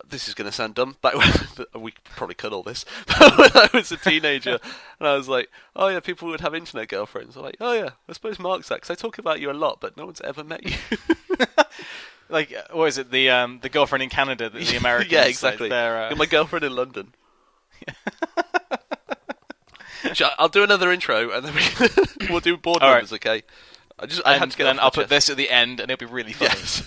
this is going to sound dumb, but we probably cut all this. But when I was a teenager, and I was like, oh yeah, people would have internet girlfriends. I'm like, oh yeah, I suppose Mark's that, because I talk about you a lot, but no one's ever met you. Like, what is it, the girlfriend in Canada, the Americans? Yeah, exactly. You're my girlfriend in London. I'll do another intro, and then we'll do board members, right. Okay? I had to get then I'll put this at the end, and it'll be really funny. Yes.